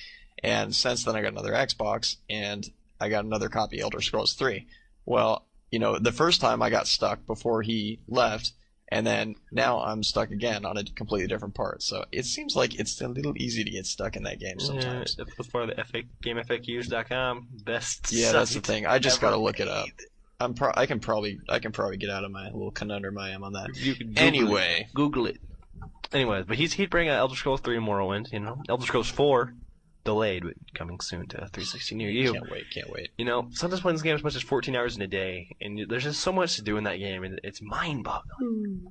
and since then I got another Xbox, and I got another copy of Elder Scrolls 3. Well, the first time I got stuck before he left, and then now I'm stuck again on a completely different part. So it seems like it's a little easy to get stuck in that game sometimes. Yeah, that's part of the GameFAQs.com. Best Yeah, that's the site thing. I just ever gotta look it up. made. I can probably get out of my little conundrum I am on that. You can Google it. Anyways, but he'd bring Elder Scrolls 3 and Morrowind. Elder Scrolls 4 delayed, but coming soon to 360 near you. Can't wait. Sometimes playing this game as much as 14 hours in a day, and there's just so much to do in that game, and it's mind-boggling.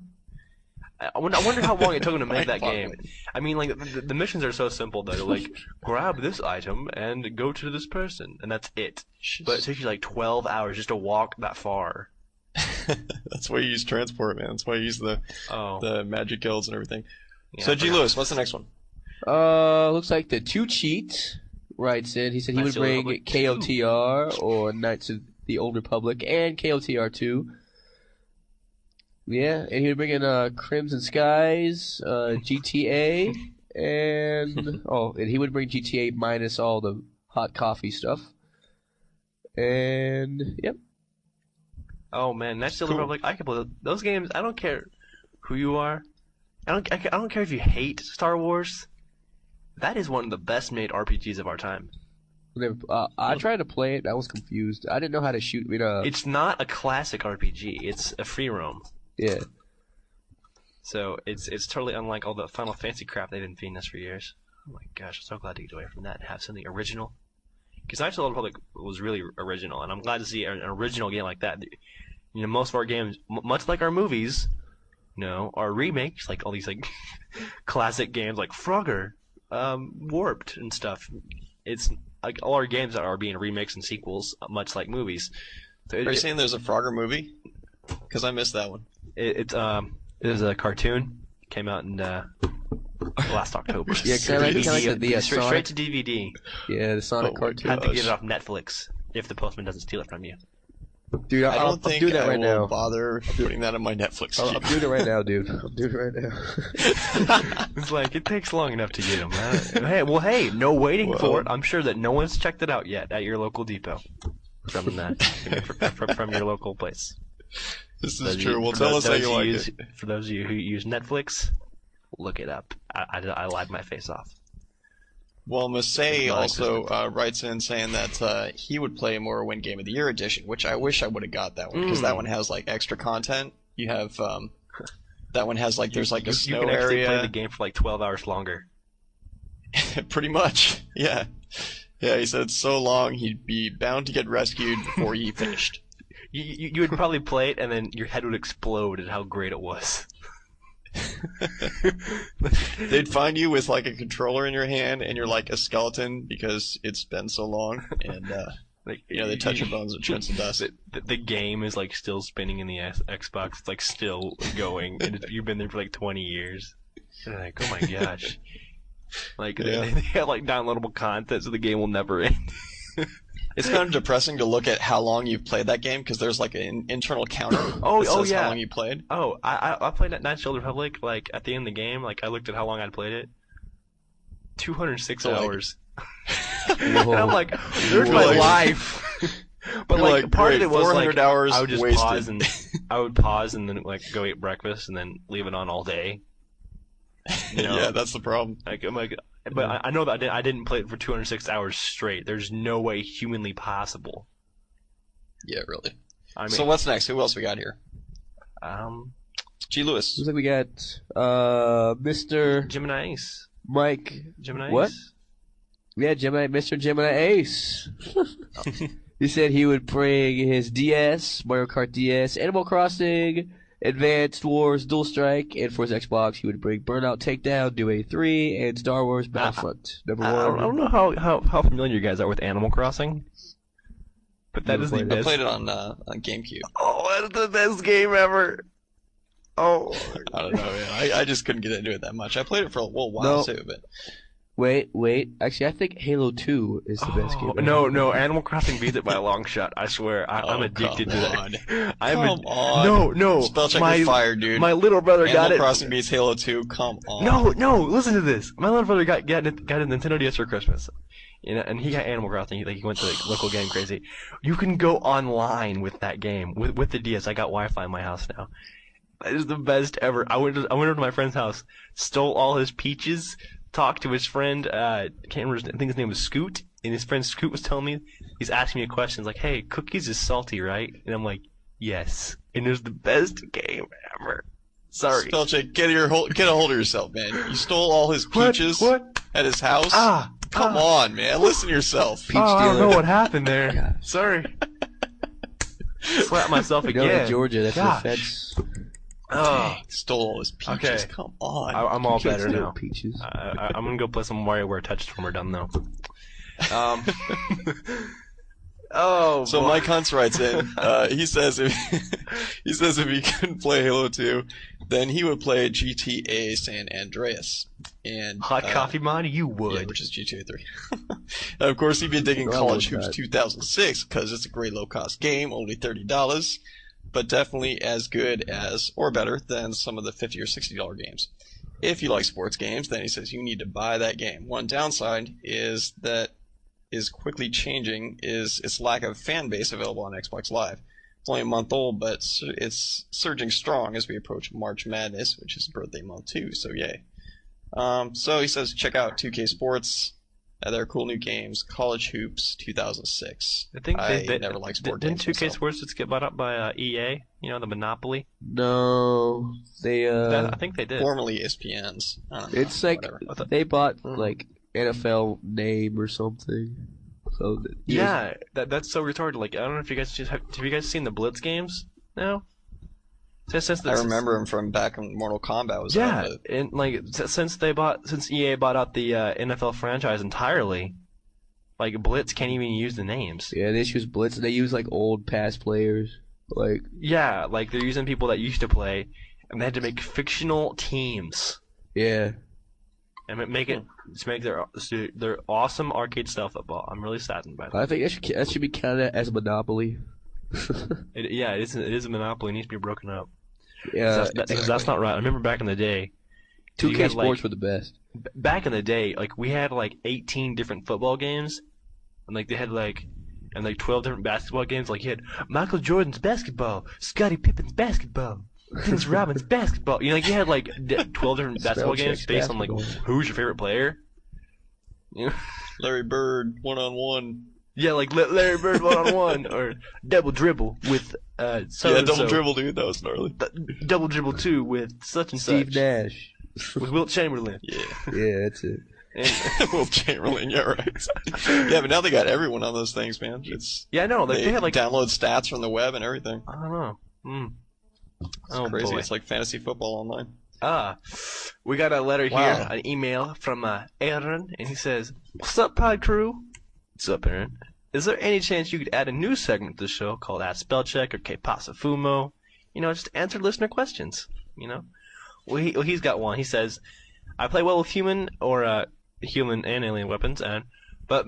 I wonder how long it took him to make that game. I mean, like, the missions are so simple, though. Like, grab this item and go to this person, and that's it. But it takes you, like, 12 hours just to walk that far. That's why you use transport, man. That's why you use the magic guilds and everything. Yeah, so, GLewis, what's the next one? Looks like the Two Cheat writes in. He said he would bring KOTR or Knights of the Old Republic and KOTR 2. Yeah, and he would bring in Crimson Skies, GTA, and he would bring GTA minus all the hot coffee stuff. And yep. Oh man, Knights of the Old Republic. I can play those games. I don't care who you are. I don't care if you hate Star Wars. That is one of the best made RPGs of our time. I tried to play it. I was confused. I didn't know how to shoot. It's not a classic RPG. It's a free roam. Yeah. So it's totally unlike all the Final Fantasy crap they've been feeding us for years. Oh my gosh, I'm so glad to get away from that and have something original. Because Knights of the Old Republic was really original, and I'm glad to see an original game like that. Most of our games, much like our movies, are remakes, like all these like classic games like Frogger, Warped and stuff. It's like all our games are being remakes and sequels, much like movies. So are you saying there's a Frogger movie? Because I missed that one. It was a cartoon. Came out in last October. Yeah, kind of like the straight to DVD. Yeah, the Sonic cartoon. Had to get it off Netflix if the postman doesn't steal it from you. Dude, I don't think do that right will now. Bother putting that on my Netflix. I'm doing it right now, dude. I'm doing it right now. It's like it takes long enough to get them. Hey, no waiting for it. I'm sure that no one's checked it out yet at your local depot. From your local place. This is true. Well, tell us how you like it. For those of you who use Netflix, look it up. I lied my face off. Well, Masay also writes in saying that he would play a Morrowind Game of the Year edition, which I wish I would have got that one, because that one has like extra content. You have that one has like there's like a snow area. You can actually play the game for like 12 hours longer. Pretty much, yeah. Yeah, he said it's so long he'd be bound to get rescued before he finished. You would probably play it, and then your head would explode at how great it was. They'd find you with like a controller in your hand, and you're like a skeleton because it's been so long, and they touch your bones and turns to dust. The game is like still spinning in the Xbox. It's like still going, and you've been there for like 20 years. And they're like, oh my gosh. Like they have like downloadable content, so the game will never end. It's kind of depressing to look at how long you've played that game, because there's like an internal counter that says how long you played. Oh, I played that Knights of the Old Republic, like at the end of the game, like I looked at how long I'd played it. 206 hours. And I'm like, there's my life. But like part of it was like hours I would just wasted. pause and then like go eat breakfast and then leave it on all day. Yeah, that's the problem. Like, I'm like, but I know that I didn't play it for 206 hours straight. There's no way humanly possible. Yeah, really. I mean, so what's next? Who else we got here? GLewis. Looks like we got Mr. Gemini Ace. Mike. Gemini what? Ace. Yeah, Mr. Gemini Ace. He said he would bring his DS, Mario Kart DS, Animal Crossing, Advanced Wars, Dual Strike, and for his Xbox, he would bring Burnout Takedown, Duo 3, and Star Wars Battlefront. Number one. I don't know how familiar you guys are with Animal Crossing, but that is the best. I played it on GameCube. Oh, that's the best game ever. Oh, I don't know. Man. I just couldn't get into it that much. I played it for a little while too, but. Wait. Actually, I think Halo 2 is the best game. No. Animal Crossing beats it by a long shot. I swear. I'm addicted to that. Come on. No. SpelChek is fired, dude. My little brother got it. Animal Crossing beats Halo 2. Come on. No. Listen to this. My little brother got a Nintendo DS for Christmas. And he got Animal Crossing. He went to local game crazy. You can go online with that game with the DS. I got Wi-Fi in my house now. That is the best ever. I went over to my friend's house, stole all his peaches. Talked to his friend, can't remember, I think his name was Scoot, and his friend Scoot was telling me, he's asking me questions like, "Hey, cookies is salty, right?" And I'm like, "Yes." And it was the best game ever. Sorry. SpelChek, get a hold of yourself, man. You stole all his peaches at his house. Come on, man. Listen to yourself. Peach I don't dealer. know what happened there. God. Sorry. Slap myself You know, again. in Georgia, that's Gosh. the feds. Oh, Stole all his peaches. Okay. Come on. I'm all Can't better steal now. Peaches. I'm gonna go play some WarioWare Touched when we're done, though. Oh. So boy. Mike Hunt's writes in. He says if he couldn't play Halo 2, then he would play GTA San Andreas. And Hot Coffee Mod, you would. Yeah, which is GTA 3. Of course, he'd be digging Well, College with Hoops that. 2006 because it's a great low-cost game, only $30, but definitely as good as or better than some of the $50 or $60 games. If you like sports games, then he says you need to buy that game. One downside is that is quickly changing is its lack of fan base available on Xbox Live. It's only a month old, but it's surging strong as we approach March Madness, which is birthday month too, so yay. So he says check out 2K Sports, their cool new games, College Hoops 2006. I think they never liked sport didn't games 2K myself. Sports just get bought up by EA? You know, the monopoly. No, they I think they did. Formerly ESPN's. I don't know, it's like whatever. they bought like NFL name or something. So Yeah, that's so retarded. Like, I don't know if you guys have you guys seen the Blitz games now? Since I remember him from back when Mortal Kombat was Yeah, out. But and like since EA bought out the NFL franchise entirely, like Blitz can't even use the names. Yeah, they use Blitz. They use like old past players. Like Yeah, like they're using people that used to play, and they had to make fictional teams yeah, and make their awesome arcade style football. I'm really saddened by that. I think that should be counted as a monopoly. It is a monopoly. It needs to be broken up. Yeah, Because that's not right. I remember back in the day. 2K you had, like, Sports were the best. Back in the day, like we had like 18 different football games, and like they had like 12 different basketball games. Like you had Michael Jordan's basketball, Scottie Pippen's basketball, Dennis Rodman's basketball. You know, like you had like 12 different basketball games SpelChek's based on like basketball. who's your favorite player. You know? Larry Bird, one-on-one. Yeah, like Larry Bird 1-on-1 or double dribble with so Yeah, double dribble, dude. That was gnarly. double dribble 2 with such and Steve such Nash. with Wilt Chamberlain. Yeah. Yeah, that's it. And, Will Chamberlain, yeah, right. Yeah, but now they got everyone on those things, man. It's yeah, no, like they had like download stats from the web and everything. I don't know. It's Oh crazy. boy. It's like fantasy football online. We got a letter Wow. here, an email from Aaron, and he says, "What's up, pod crew? What's up, Aaron? Is there any chance you could add a new segment to the show called Ask SpelChek or Que Pasa Fumo? You know, just answer listener questions. You know, well, he's got one. He says, I play well with human and alien weapons, but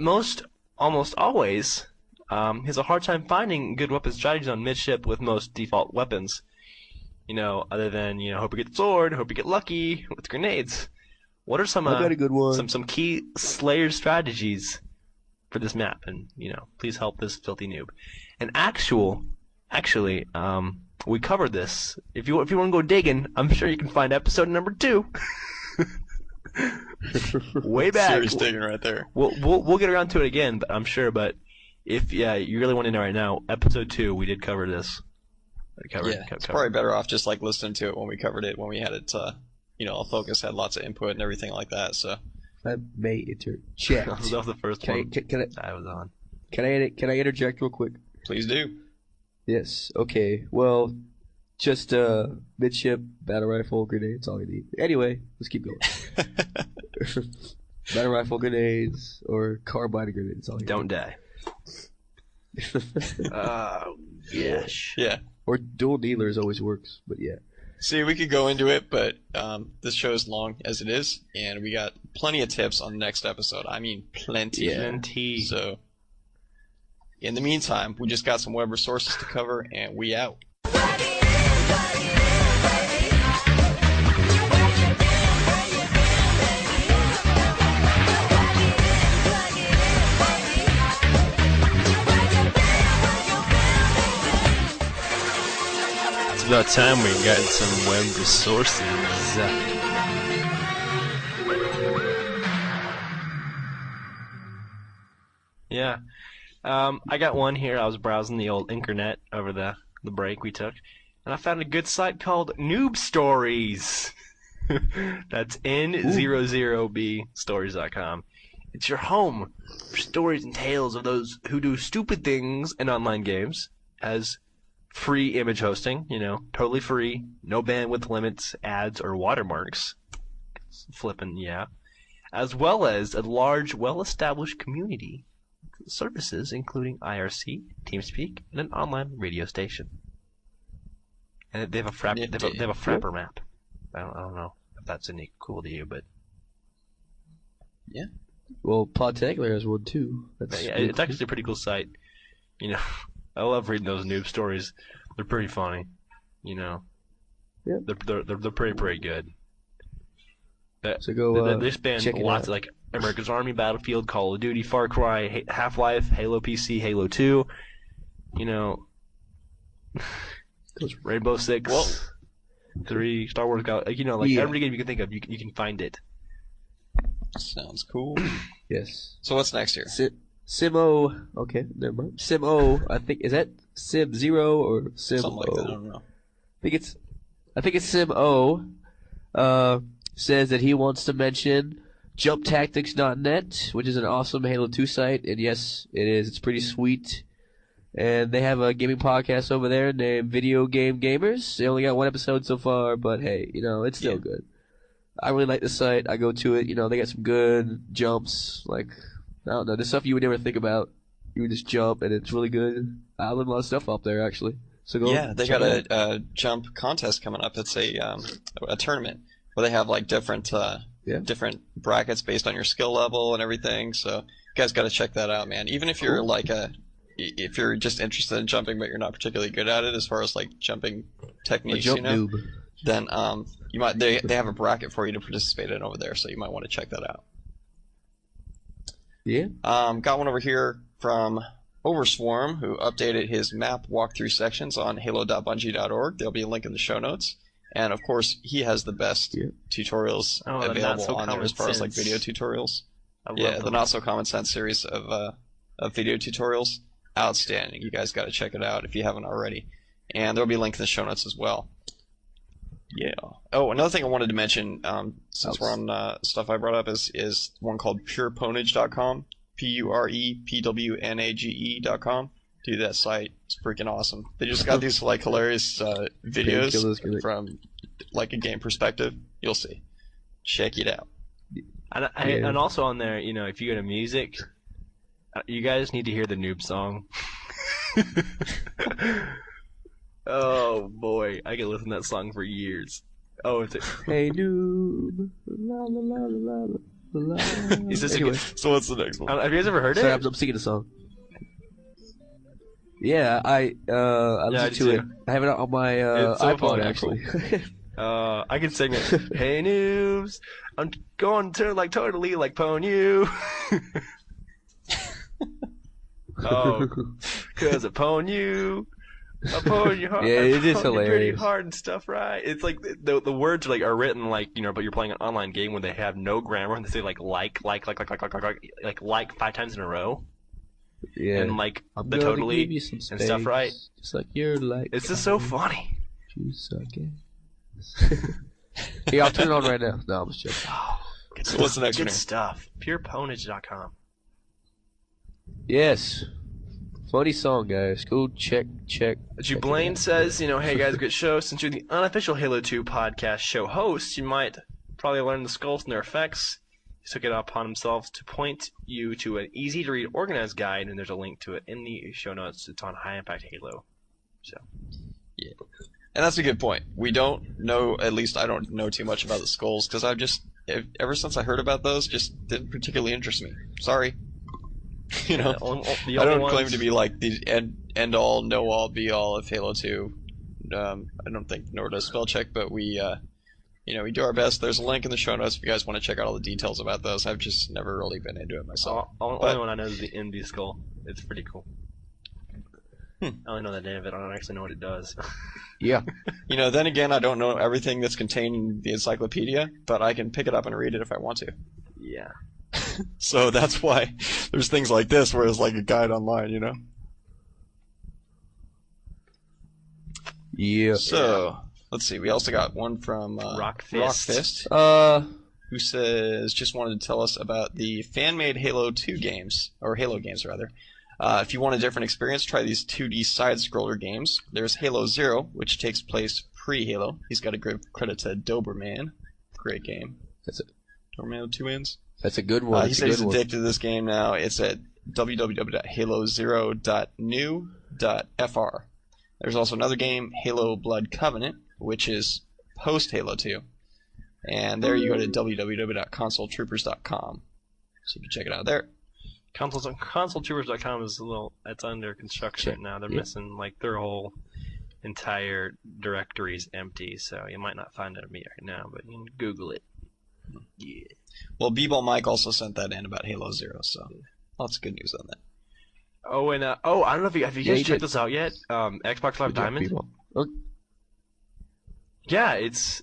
almost always, has a hard time finding good weapon strategies on midship with most default weapons. You know, other than, you know, hope you get sword, hope you get lucky with grenades. What are some I got a good one. some key Slayer strategies for this map? And, you know, please help this filthy noob. And actually, we covered this. If you want to go digging, I'm sure you can find episode number 2. Way back. Serious digging right there. We'll get around to it again, but I'm sure. But if you really want to know right now, episode 2, we did cover this. It's probably better off just like listening to it when we covered it, when we had it, you know, all focus, had lots of input and everything like that. So I may interject. That was the first Can one I I was on. can I interject real quick? please do. Yes. Okay. Well, just midship battle rifle grenades. All you need. Anyway, let's keep going. Battle rifle grenades or carbine grenades. All you Don't die. need. Oh, gosh. Yeah. Or dual dealers always works. But yeah. See, we could go into it, but this show is long as it is, and we got plenty of tips on the next episode. I mean, plenty. Yeah. Plenty. So, in the meantime, we just got some web resources to cover, and we out. It's about time we got some web resources. Yeah. I got one here. I was browsing the old internet over the break we took, and I found a good site called Noob Stories. That's N00B stories.com. It's your home for stories and tales of those who do stupid things in online games, as free image hosting, totally free, no bandwidth limits, ads, or watermarks. Flippin', yeah. As well as a large, well-established community services, including IRC, TeamSpeak, and an online radio station. And they have a Frapper map. I don't know if that's any cool to you, but yeah. Well, Podtacular has one too. It's actually a pretty cool site. I love reading those noob stories. They're pretty funny. Yeah. They're pretty good. So go. They span check it lots out. of America's Army, Battlefield, Call of Duty, Far Cry, Half-Life, Halo PC, Halo 2. Rainbow Six, 3, Star Wars. Every game you can think of, you can find it. Sounds cool. Yes. So what's next here? Simo. Okay, never mind. Simo. I think is that Sim 0 or Sim Something like O? that. I don't know. I think it's Sim O. Says that he wants to mention JumpTactics.net, which is an awesome Halo 2 site, and yes, it is. It's pretty sweet. And they have a gaming podcast over there named Video Game Gamers. They only got one episode so far, but hey, it's still good. I really like the site. I go to it. They got some good jumps. I don't know, the stuff you would never think about. You would just jump, and it's really good. I learned a lot of stuff up there, actually. So go. Yeah, they got a jump contest coming up. It's a tournament where they have different different brackets based on your skill level and everything. So you guys got to check that out, man. Even if you're if you're just interested in jumping but you're not particularly good at it as far as jumping techniques, noob. Then you might they have a bracket for you to participate in over there, so you might want to check that out. Yeah. Got one over here from Overswarm, who updated his map walkthrough sections on halo.bungie.org. There'll be a link in the show notes. And of course, he has the best tutorials available on there as far as video tutorials. The Not So Common Sense series of video tutorials. Outstanding. You guys got to check it out if you haven't already. And there'll be a link in the show notes as well. Yeah. Oh, another thing I wanted to mention, since we're on stuff I brought up, is one called pureponage.com. PUREPWNAGE.com. Dude, that site is freaking awesome. They just got these hilarious videos from a game perspective. You'll see. Check it out. And also on there, if you go to music, you guys need to hear the Noob song. Oh boy, I could listen to that song for years. Oh, it's Hey Noob. La la la la la la. Anyway, so what's the next one? Have you guys ever heard it? Sorry, I'm singing the song. Yeah, I listened to it. I have it on my iPod funny, actually. I can sing it. Hey noobs, I'm going to totally pwn you. Oh, 'cause I pwn you. I pwn you hard. Yeah, it is hilarious. Pretty hard and stuff, right? It's the words are written but you're playing an online game where they have no grammar and they say like 5 times in a row. Yeah. And I'm the gonna totally give you some and stuff, right? Just like you're like. It's just so funny. You suck it. Yeah, I'll turn it on right now. No, I'm just joking. So what's the next one? Good stuff. Pureponage.com. Yes. Funny song, guys. Go check. Blaine says, hey guys, good show. Since you're the unofficial Halo 2 podcast show host, you might probably learn the skulls and their effects. He took it upon himself to point you to an easy-to-read, organized guide, and there's a link to it in the show notes. It's on High Impact Halo. So, yeah. And that's a good point. We don't know, at least I don't know too much about the skulls, because ever since I heard about those, just didn't particularly interest me. Sorry. I don't claim to be the end-all, know-all, be-all of Halo 2. I don't think, nor does SpelChek, but we do our best. There's a link in the show notes if you guys want to check out all the details about those. I've just never really been into it myself. Only one I know is the MD skull. It's pretty cool. I only know the name of it. I don't actually know what it does. Yeah. Then again, I don't know everything that's contained in the encyclopedia, but I can pick it up and read it if I want to. Yeah. So that's why there's things like this where it's like a guide online, you know? Yeah. So, let's see. We also got one from Rockfist. Who says, just wanted to tell us about the fan-made Halo 2 games, or Halo games, rather. If you want a different experience, try these 2D side-scroller games. There's Halo 0, which takes place pre-Halo. He's got to give credit to Doberman. Great game. Doberman with 2 N's. That's a good one. He says he's addicted to this game now. It's at www.halo0.new.fr. There's also another game, Halo Blood Covenant, which is post-Halo 2. And there you go to www.consoletroopers.com. So you can check it out there. Consoletroopers.com is it's under construction right now. They're missing like their whole entire directory is empty, so you might not find it right now, but you can Google it. Yeah. Well, B-Ball Mike also sent that in about Halo 0, so lots of good news on that. Oh, and I don't know if have you guys checked this out yet? Xbox Live Diamond. Yeah, it's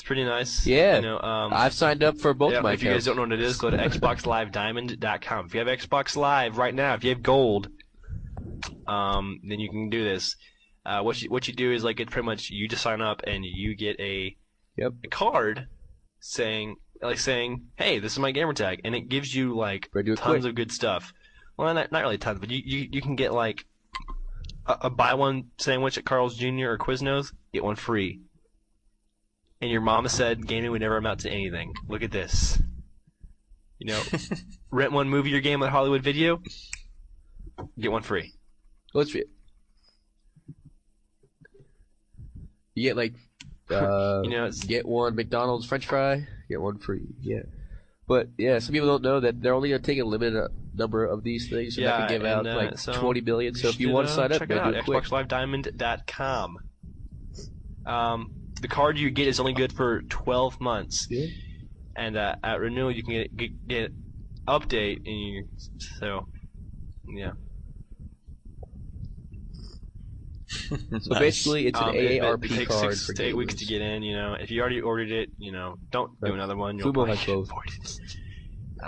pretty nice. Yeah. You know, I've signed up for both my accounts. If you guys don't know what it is, go to xboxlivediamond.com. If you have Xbox Live right now, if you have gold, then you can do this. What you do is like it's pretty much you just sign up and you get a card saying, hey, this is my gamer tag, and it gives you like tons of good stuff. Well, not really tons, but you can get like a buy one sandwich at Carl's Jr. or Quiznos, get one free. And your mama said gaming would never amount to anything. Look at this. You know, rent one movie or game at Hollywood Video, get one free. Let's see. You get like, get one McDonald's French fry, get one free. Yeah. But yeah, some people don't know that they're only gonna take a limited number of these things, and they can give out like 20 million. So if you want to sign up, check it out. XboxLiveDiamond.com. The card you get is only good for 12 months. Yeah. And at renewal, you can get update, and yeah. So basically, it's an AARP it takes card 6 for to 8 weeks to get in. You know, if you already ordered it, don't do another one. You'll Fubo has both.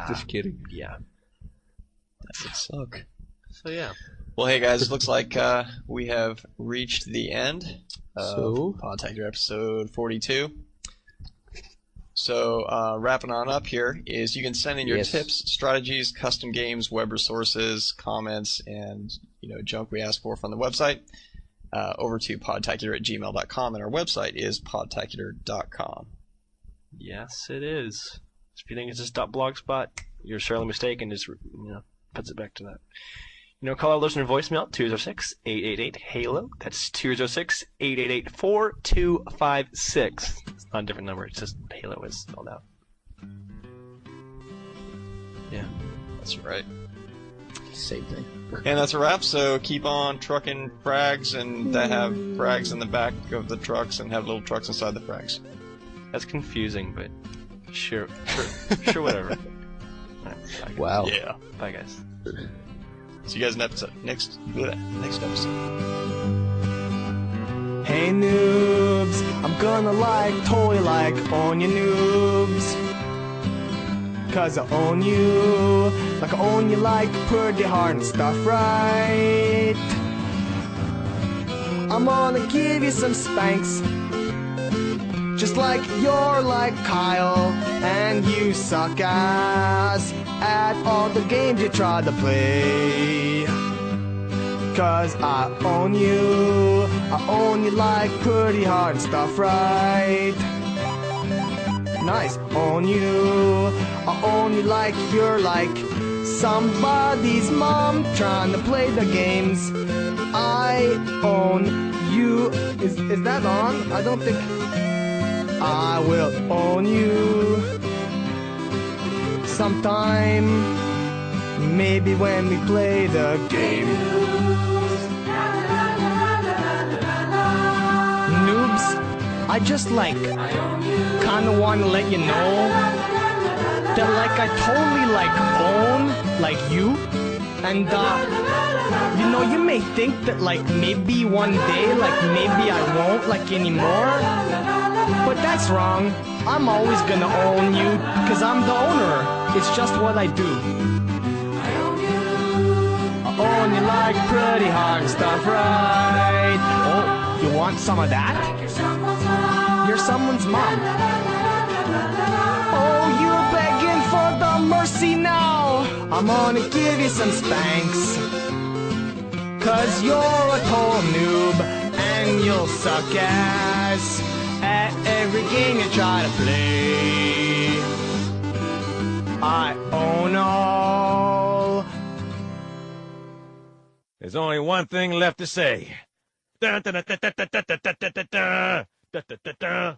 Just kidding. Yeah. That would suck. So yeah. Well, hey guys, it looks like we have reached the end of Podtacular episode 42. So wrapping on up here is you can send in your tips, strategies, custom games, web resources, comments, and junk we ask for from the website over to podtacular@gmail.com, and our website is podtacular.com. Yes, it is. If you think it's just .blogspot, you're surely mistaken. Just puts it back to that. Call our listener voicemail 206-888-HALO. That's 206-888-4256. It's not a different number. It's just HALO is spelled out. Yeah, that's right. Same thing. And that's a wrap, so keep on trucking frags and that have frags in the back of the trucks and have little trucks inside the frags. That's confusing, but sure, whatever. Right, wow. Yeah. Bye, guys. See you guys next episode. Hey noobs, I'm gonna toy own you noobs. 'Cause I own you, like I own you pretty hard and stuff, right? I'm gonna give you some spanks, just like you're like Kyle, and you suck ass at all the games you try to play. 'Cause I own you pretty hard and stuff, right? Nice, own you, I own you like you're like somebody's mom trying to play the games. I own you. Is that on? I don't think. I will own you sometime, maybe when we play the game. Noobs, I just kinda wanna let you know that I totally own you, and You know, you may think that, like, maybe one day, like, maybe I won't, like, anymore. But that's wrong. I'm always gonna own you, cause I'm the owner. It's just what I do. I own you like pretty hard stuff, right? Oh, you want some of that? You're someone's mom. Oh, you're begging for the mercy now. I'm gonna give you some spanks. Cause you're a total noob, and you'll suck ass at every game you try to play. I own all. There's only one thing left to say. Dun, dun, dun, dun, dun, dun, dun, dun, dun, dun, dun, dun, dun, dun.